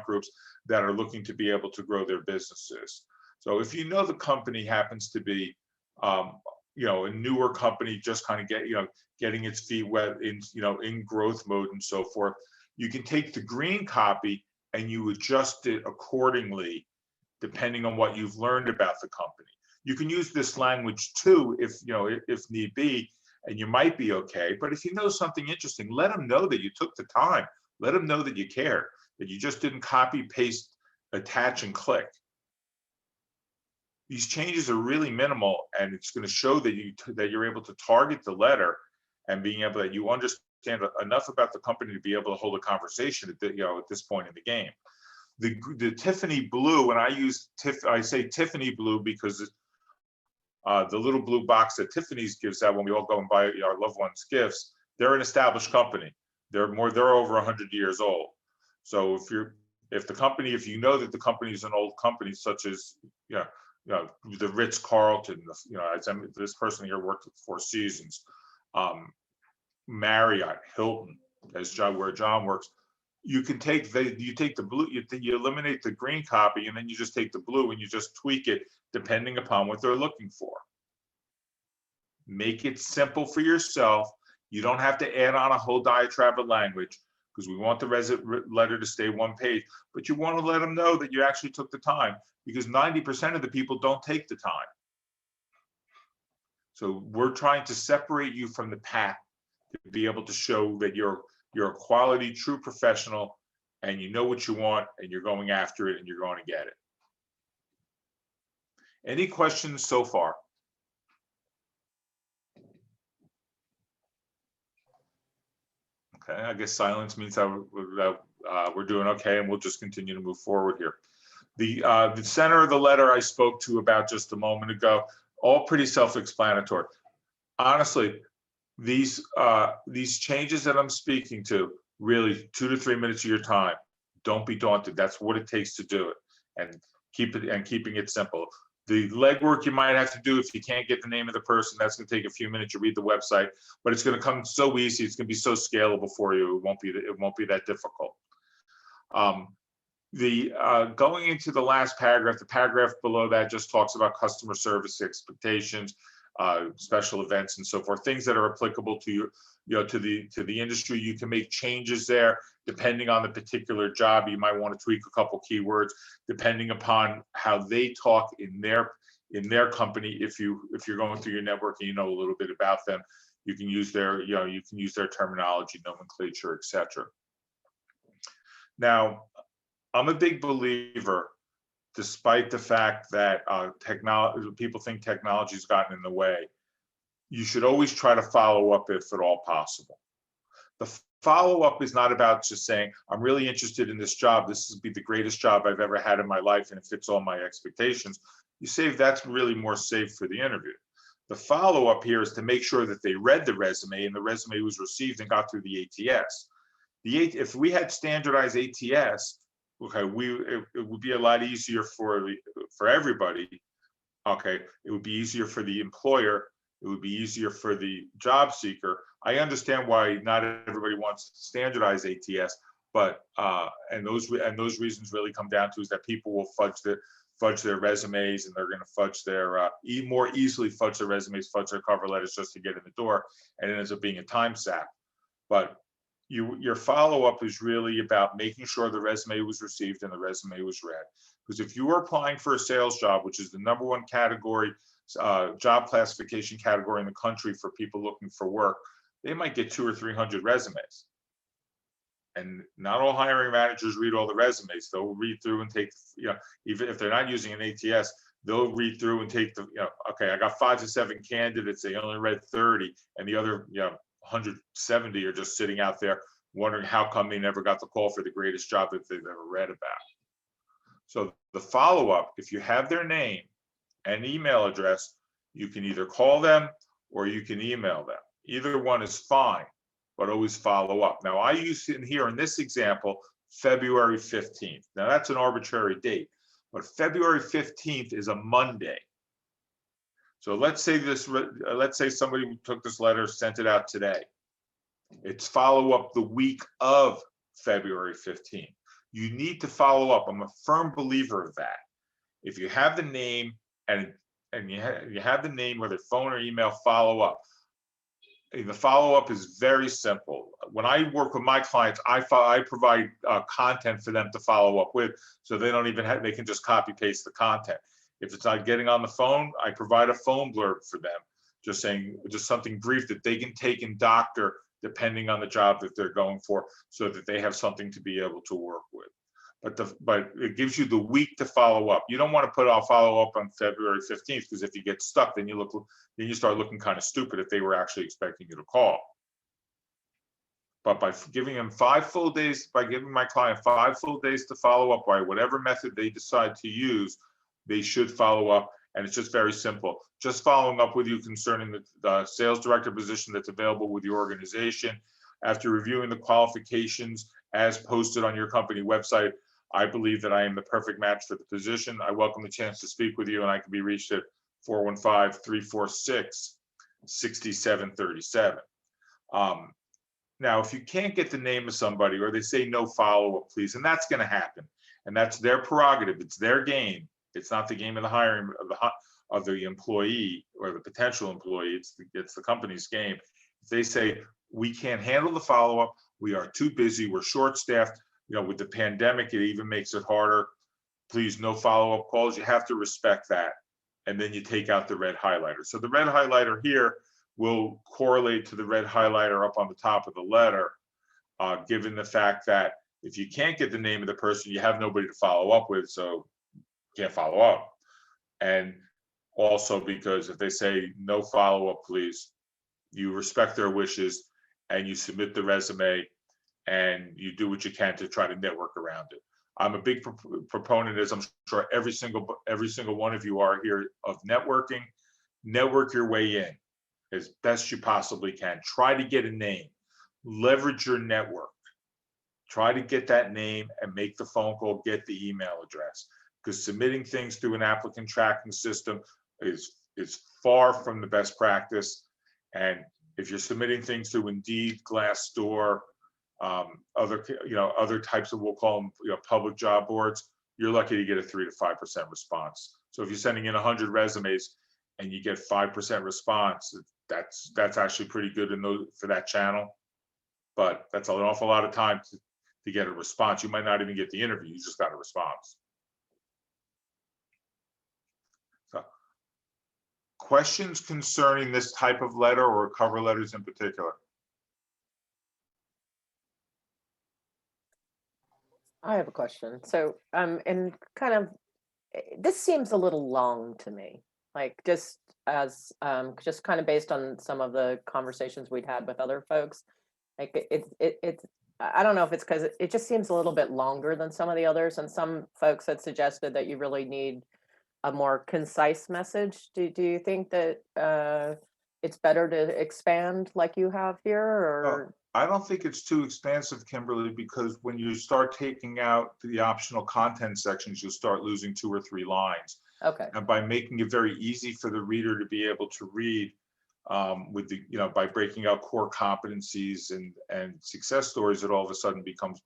groups that are looking to be able to grow their businesses. So if you know the company happens to be a newer company, just kind of getting its feet wet in growth mode and so forth, you can take the green copy and you adjust it accordingly depending on what you've learned about the company. You can use this language too if need be, and you might be okay. But if you know something interesting, let them know that you took the time. Let them know that you care, that you just didn't copy, paste, attach, and click. These changes are really minimal, and it's going to show that you're able to target the letter and being able that you understand enough about the company to be able to hold a conversation at this point in the game. The Tiffany blue, and I say Tiffany blue because the little blue box that Tiffany's gives out when we all go and buy our loved ones gifts, they're an established company. They're over 100 years old. So if you know that the company is an old company, such as the Ritz-Carlton, this person here worked at Four Seasons, Marriott, Hilton, where John works. You can take the blue, you eliminate the green copy, and then you just take the blue and you just tweak it depending upon what they're looking for. Make it simple for yourself. You don't have to add on a whole diatribe of language, because we want the letter to stay one page, but you want to let them know that you actually took the time, because 90% of the people don't take the time. So we're trying to separate you from the pack to be able to show that you're a quality, true professional, and you know what you want, and you're going after it, and you're going to get it. Any questions so far? Okay, I guess silence means that we're doing okay, and we'll just continue to move forward here. The center of the letter I spoke to about just a moment ago, all pretty self-explanatory. Honestly, these changes that I'm speaking to, really 2 to 3 minutes of your time. Don't be daunted. That's what it takes to do it, and keeping it simple. The legwork you might have to do if you can't get the name of the person, that's going to take a few minutes to read the website, but it's going to come so easy. It's going to be so scalable for you. It won't be that difficult. Going into the last paragraph, the paragraph below that just talks about customer service expectations, special events, and so forth. Things that are applicable to you, to the industry. You can make changes there depending on the particular job. You might want to tweak a couple keywords depending upon how they talk in their company. If you're going through your network and you know a little bit about them, you can use their terminology, nomenclature, etc. Now, I'm a big believer, despite the fact that people think technology's gotten in the way, you should always try to follow up if at all possible. The follow-up is not about just saying, I'm really interested in this job. This will be the greatest job I've ever had in my life, and it fits all my expectations. You say that's really more safe for the interview. The follow-up here is to make sure that they read the resume and the resume was received and got through the ATS. If we had standardized ATS, okay, it would be a lot easier for everybody. Okay, it would be easier for the employer. It would be easier for the job seeker. I understand why not everybody wants to standardize ATS, but and those reasons really come down to is that people will fudge their resumes, and they're going to fudge their more easily fudge their resumes, fudge their cover letters just to get in the door, and it ends up being a time sap. But your follow-up is really about making sure the resume was received and the resume was read. Because if you are applying for a sales job, which is the #1 category, job classification category in the country for people looking for work, they might get 200 or 300 resumes. And not all hiring managers read all the resumes. They'll read through and take, even if they're not using an ATS, they'll read through and take okay, I got 5 to 7 candidates. They only read 30, and the other, 170 are just sitting out there wondering how come they never got the call for the greatest job that they've ever read about. So the follow-up, if you have their name and email address, you can either call them or you can email them. Either one is fine, but always follow up. Now, I use in this example, February 15th. Now, that's an arbitrary date, but February 15th is a Monday. So let's say somebody took this letter, sent it out today. It's follow up the week of February 15th. You need to follow up. I'm a firm believer of that. If you have the name and you have the name, whether phone or email, follow up. The follow-up is very simple. When I work with my clients, I provide content for them to follow up with, so they don't even they can just copy paste the content. If it's not getting on the phone, I provide a phone blurb for them, just something brief that they can take and doctor depending on the job that they're going for, so that they have something to be able to work with. But it gives you the week to follow up. You don't want to put I'll follow up on February 15th, because if you get stuck, then you start looking kind of stupid if they were actually expecting you to call. But by giving them 5 full days, by giving my client 5 full days to follow up by whatever method they decide to use, they should follow up. And it's just very simple. Just following up with you concerning the sales director position that's available with your organization. After reviewing the qualifications as posted on your company website, I believe that I am the perfect match for the position. I welcome the chance to speak with you, and I can be reached at 415-346-6737. Now, if you can't get the name of somebody, or they say no follow-up, please, and that's going to happen, and that's their prerogative. It's their game. It's not the game of the hiring of the employee or the potential employee. It's the company's game. If they say we can't handle the follow-up, we are too busy, we're short-staffed, with the pandemic, it even makes it harder. Please, no follow-up calls. You have to respect that. And then you take out the red highlighter. So the red highlighter here will correlate to the red highlighter up on the top of the letter, given the fact that if you can't get the name of the person, you have nobody to follow up with, so you can't follow up. And also because if they say no follow-up, please, you respect their wishes and you submit the resume and you do what you can to try to network around it. I'm a big proponent, as I'm sure every single one of you are here, of networking. Network your way in as best you possibly can. Try to get a name. Leverage your network. Try to get that name and make the phone call, get the email address. Because submitting things through an applicant tracking system is far from the best practice. And if you're submitting things through Indeed, Glassdoor, other types of, we'll call them, public job boards, you're lucky to get a 3 to 5% response. So if you're sending in 100 resumes and you get 5% response, that's actually pretty good for that channel. But that's an awful lot of time to get a response. You might not even get the interview, you just got a response. So, questions concerning this type of letter or cover letters in particular? I have a question. So, and kind of, this seems a little long to me, like just kind of based on some of the conversations we'd had with other folks. Like it's I don't know if it's because it just seems a little bit longer than some of the others, and some folks had suggested that you really need a more concise message. Do you think that it's better to expand like you have here, or? I don't think it's too expansive, Kimberly, because when you start taking out the optional content sections, you'll start losing 2 or 3 lines. Okay. And by making it very easy for the reader to be able to read, by breaking out core competencies and success stories, it all of a sudden becomes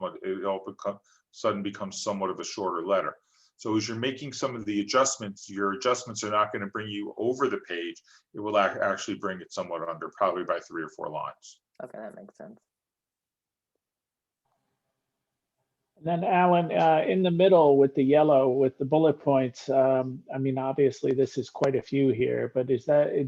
somewhat of a shorter letter. So as you're making some of the adjustments, your adjustments are not going to bring you over the page. It will actually bring it somewhat under, probably by 3 or 4 lines. Okay, that makes sense. And then Alan, in the middle with the yellow, with the bullet points, I mean, obviously this is quite a few here, but do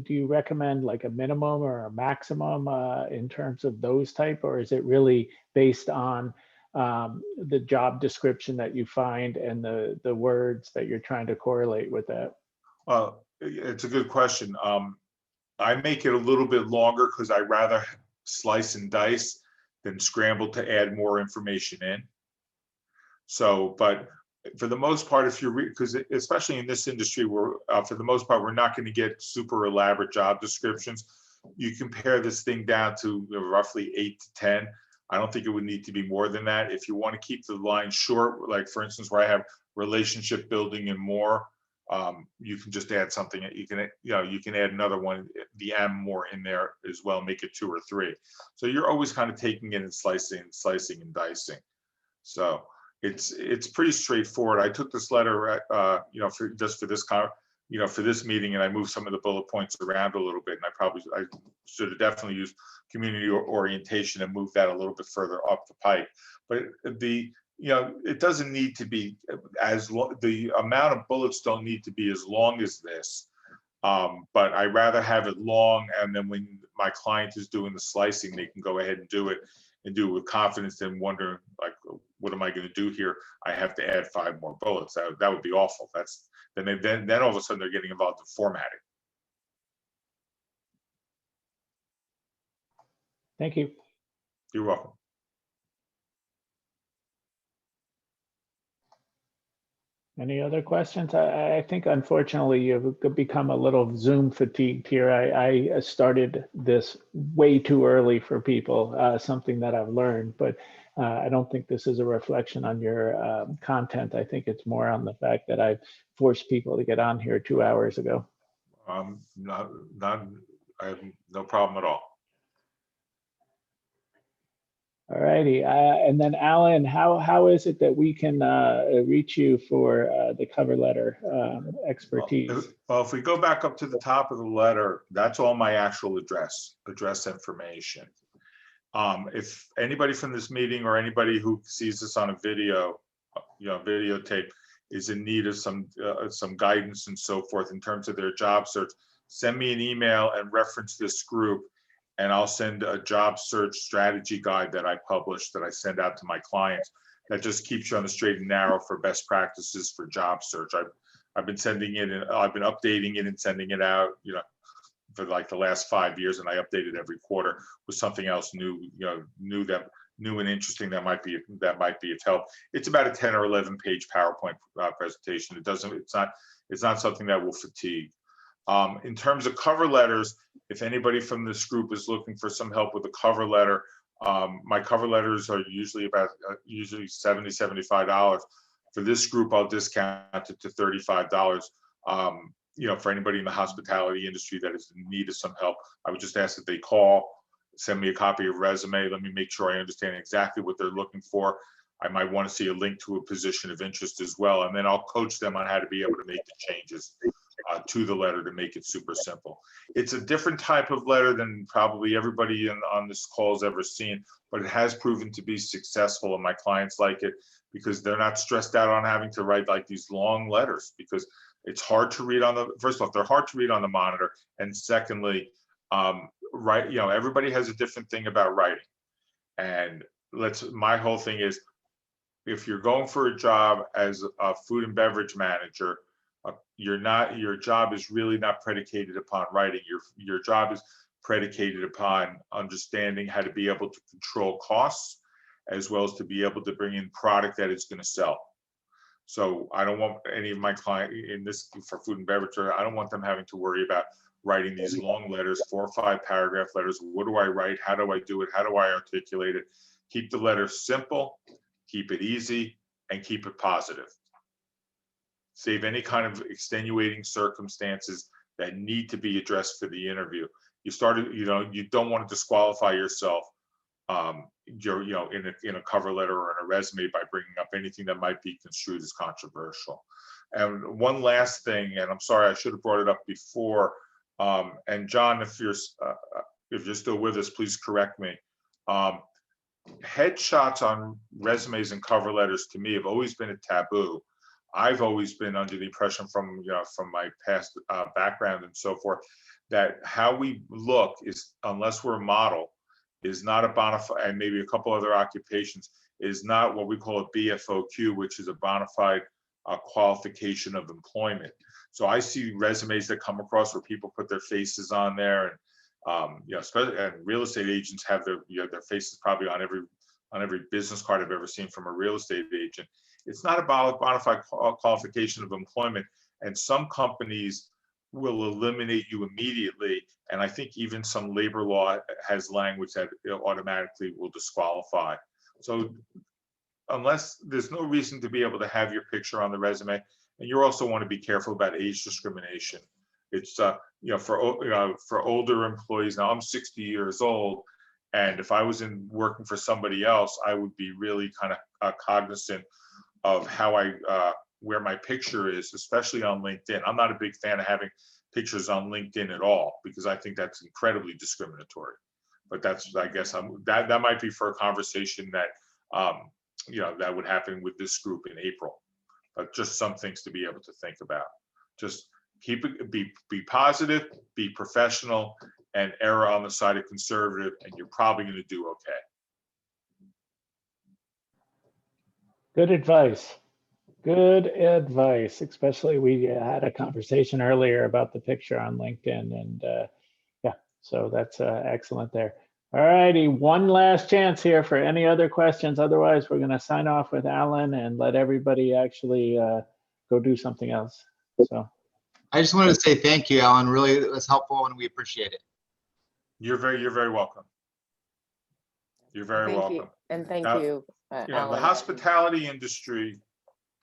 you recommend like a minimum or a maximum in terms of those type, or is it really based on the job description that you find and the words that you're trying to correlate with that? Well, it's a good question. I make it a little bit longer because I rather slice and dice than scramble to add more information in. So, but for the most part, if you're, because especially in this industry, for the most part, we're not going to get super elaborate job descriptions. You compare this thing down to roughly 8 to 10. I don't think it would need to be more than that. If you want to keep the line short, like for instance, where I have relationship building and more, you can just add something. You can add another one, the M more in there as well, make it 2 or 3. So you're always kind of taking it and slicing and dicing. So it's pretty straightforward. I took this letter, for this meeting, and I moved some of the bullet points around a little bit. And I should have definitely used community orientation and moved that a little bit further up the pipe. But it doesn't need to be as long. The amount of bullets don't need to be as long as this. But I rather have it long, and then when my client is doing the slicing, they can go ahead and do it with confidence than wondering, like, what am I going to do here? I have to add 5 more bullets. That would be awful. Then all of a sudden they're getting involved in formatting. Thank you. You're welcome. Any other questions? I think unfortunately you've become a little Zoom fatigued here. I started this way too early for people, something that I've learned, but I don't think this is a reflection on your content. I think it's more on the fact that I've forced people to get on here 2 hours ago. I have no problem at all. All righty. And then Alan, how is it that we can reach you for the cover letter expertise? Well, if we go back up to the top of the letter, that's all my actual address information. If anybody from this meeting or anybody who sees this on a video, videotape, is in need of some guidance and so forth in terms of their job search, send me an email and reference this group, and I'll send a job search strategy guide that I publish that I send out to my clients that just keeps you on the straight and narrow for best practices for job search. I've been sending it, and I've been updating it and sending it out, for like the last 5 years, and I update it every quarter with something else new and interesting that might be of help. It's about a 10 or 11 page PowerPoint presentation. It's not something that will fatigue. In terms of cover letters, if anybody from this group is looking for some help with a cover letter, my cover letters are usually $70, $75. For this group, I'll discount it to $35. For anybody in the hospitality industry that is in need of some help, I would just ask that they call, send me a copy of resume. Let me make sure I understand exactly what they're looking for. I might want to see a link to a position of interest as well. And then I'll coach them on how to be able to make the changes to the letter to make it super simple. It's a different type of letter than probably everybody on this call has ever seen, but it has proven to be successful, and my clients like it because they're not stressed out on having to write like these long letters, because it's hard to read first off, they're hard to read on the monitor. And secondly, everybody has a different thing about writing. And my whole thing is, if you're going for a job as a food and beverage manager, your job is really not predicated upon writing. Your job is predicated upon understanding how to be able to control costs, as well as to be able to bring in product that is going to sell. So I don't want any of my clients for food and beverage, I don't want them having to worry about writing these long letters, 4 or 5 paragraph letters. What do I write? How do I do it? How do I articulate it? Keep the letter simple, keep it easy, and keep it positive. Save any kind of extenuating circumstances that need to be addressed for the interview. You don't want to disqualify yourself in a cover letter or in a resume by bringing up anything that might be construed as controversial. And one last thing, and I'm sorry, I should have brought it up before. And John, if you're still with us, please correct me. Headshots on resumes and cover letters to me have always been a taboo. I've always been under the impression from my past background and so forth, that how we look is, unless we're a model, is not a bona fide, and maybe a couple other occupations, is not what we call a BFOQ, which is a bona fide qualification of employment. So I see resumes that come across where people put their faces on there, and especially, and real estate agents have their faces probably on every business card I've ever seen from a real estate agent. It's not a bona fide qualification of employment, and some companies will eliminate you immediately. And I think even some labor law has language that automatically will disqualify. So unless there's no reason to be able to have your picture on the resume, and you also want to be careful about age discrimination. It's for older employees. Now I'm 60 years old, and if I was working for somebody else, I would be really kind of cognizant of how where my picture is, especially on LinkedIn. I'm not a big fan of having pictures on LinkedIn at all, because I think that's incredibly discriminatory. But that's, I guess, that might be for a conversation that that would happen with this group in April. But just some things to be able to think about. Just be positive, be professional, and err on the side of conservative, and you're probably going to do okay. Good advice. Good advice. Especially, we had a conversation earlier about the picture on LinkedIn, and yeah, so that's excellent there. All righty, one last chance here for any other questions. Otherwise, we're going to sign off with Alan and let everybody actually go do something else. So I just wanted to say thank you, Alan. Really, it was helpful, and we appreciate it. You're very welcome. You're very welcome. And thank Now, you, the Alan. hospitality industry,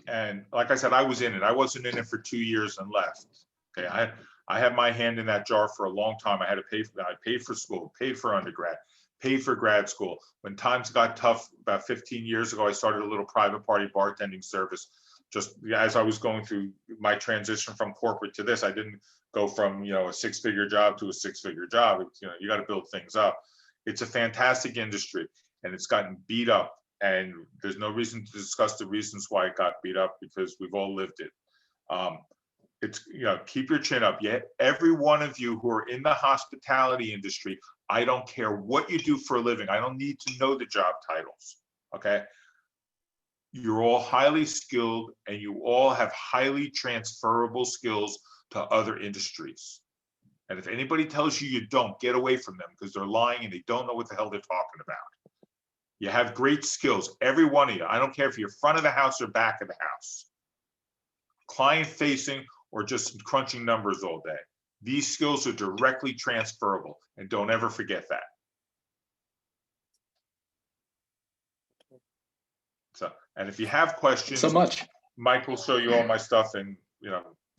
and like I said, I was in it. I wasn't in it for 2 years and left. Okay, I had my hand in that jar for a long time. I paid for school, paid for undergrad, paid for grad school. When times got tough about 15 years ago, I started a little private party bartending service. Just as I was going through my transition from corporate to this, I didn't go from a 6-figure job to a 6-figure job. You got to build things up. It's a fantastic industry, and it's gotten beat up. And there's no reason to discuss the reasons why it got beat up, because we've all lived it. It's keep your chin up. Yet every one of you who are in the hospitality industry, I don't care what you do for a living. I don't need to know the job titles. Okay. You're all highly skilled, and you all have highly transferable skills to other industries. And if anybody tells you don't, get away from them, because they're lying and they don't know what the hell they're talking about. You have great skills, every one of you. I don't care if you're front of the house or back of the house, client facing or just crunching numbers all day. These skills are directly transferable, and don't ever forget that. So, and if you have questions, so much. Mike will show you all my stuff, and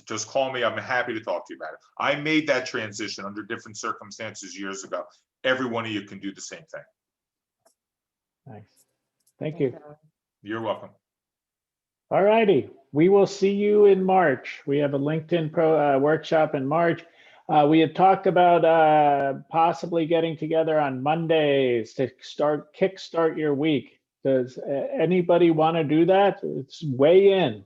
just call me. I'm happy to talk to you about it. I made that transition under different circumstances years ago. Every one of you can do the same thing. nice. Thank you. You're welcome. All righty, we will see you in March. We have a LinkedIn workshop in March. We had talked about possibly getting together on Mondays to kickstart your week. Does anybody want to do that? It's way in.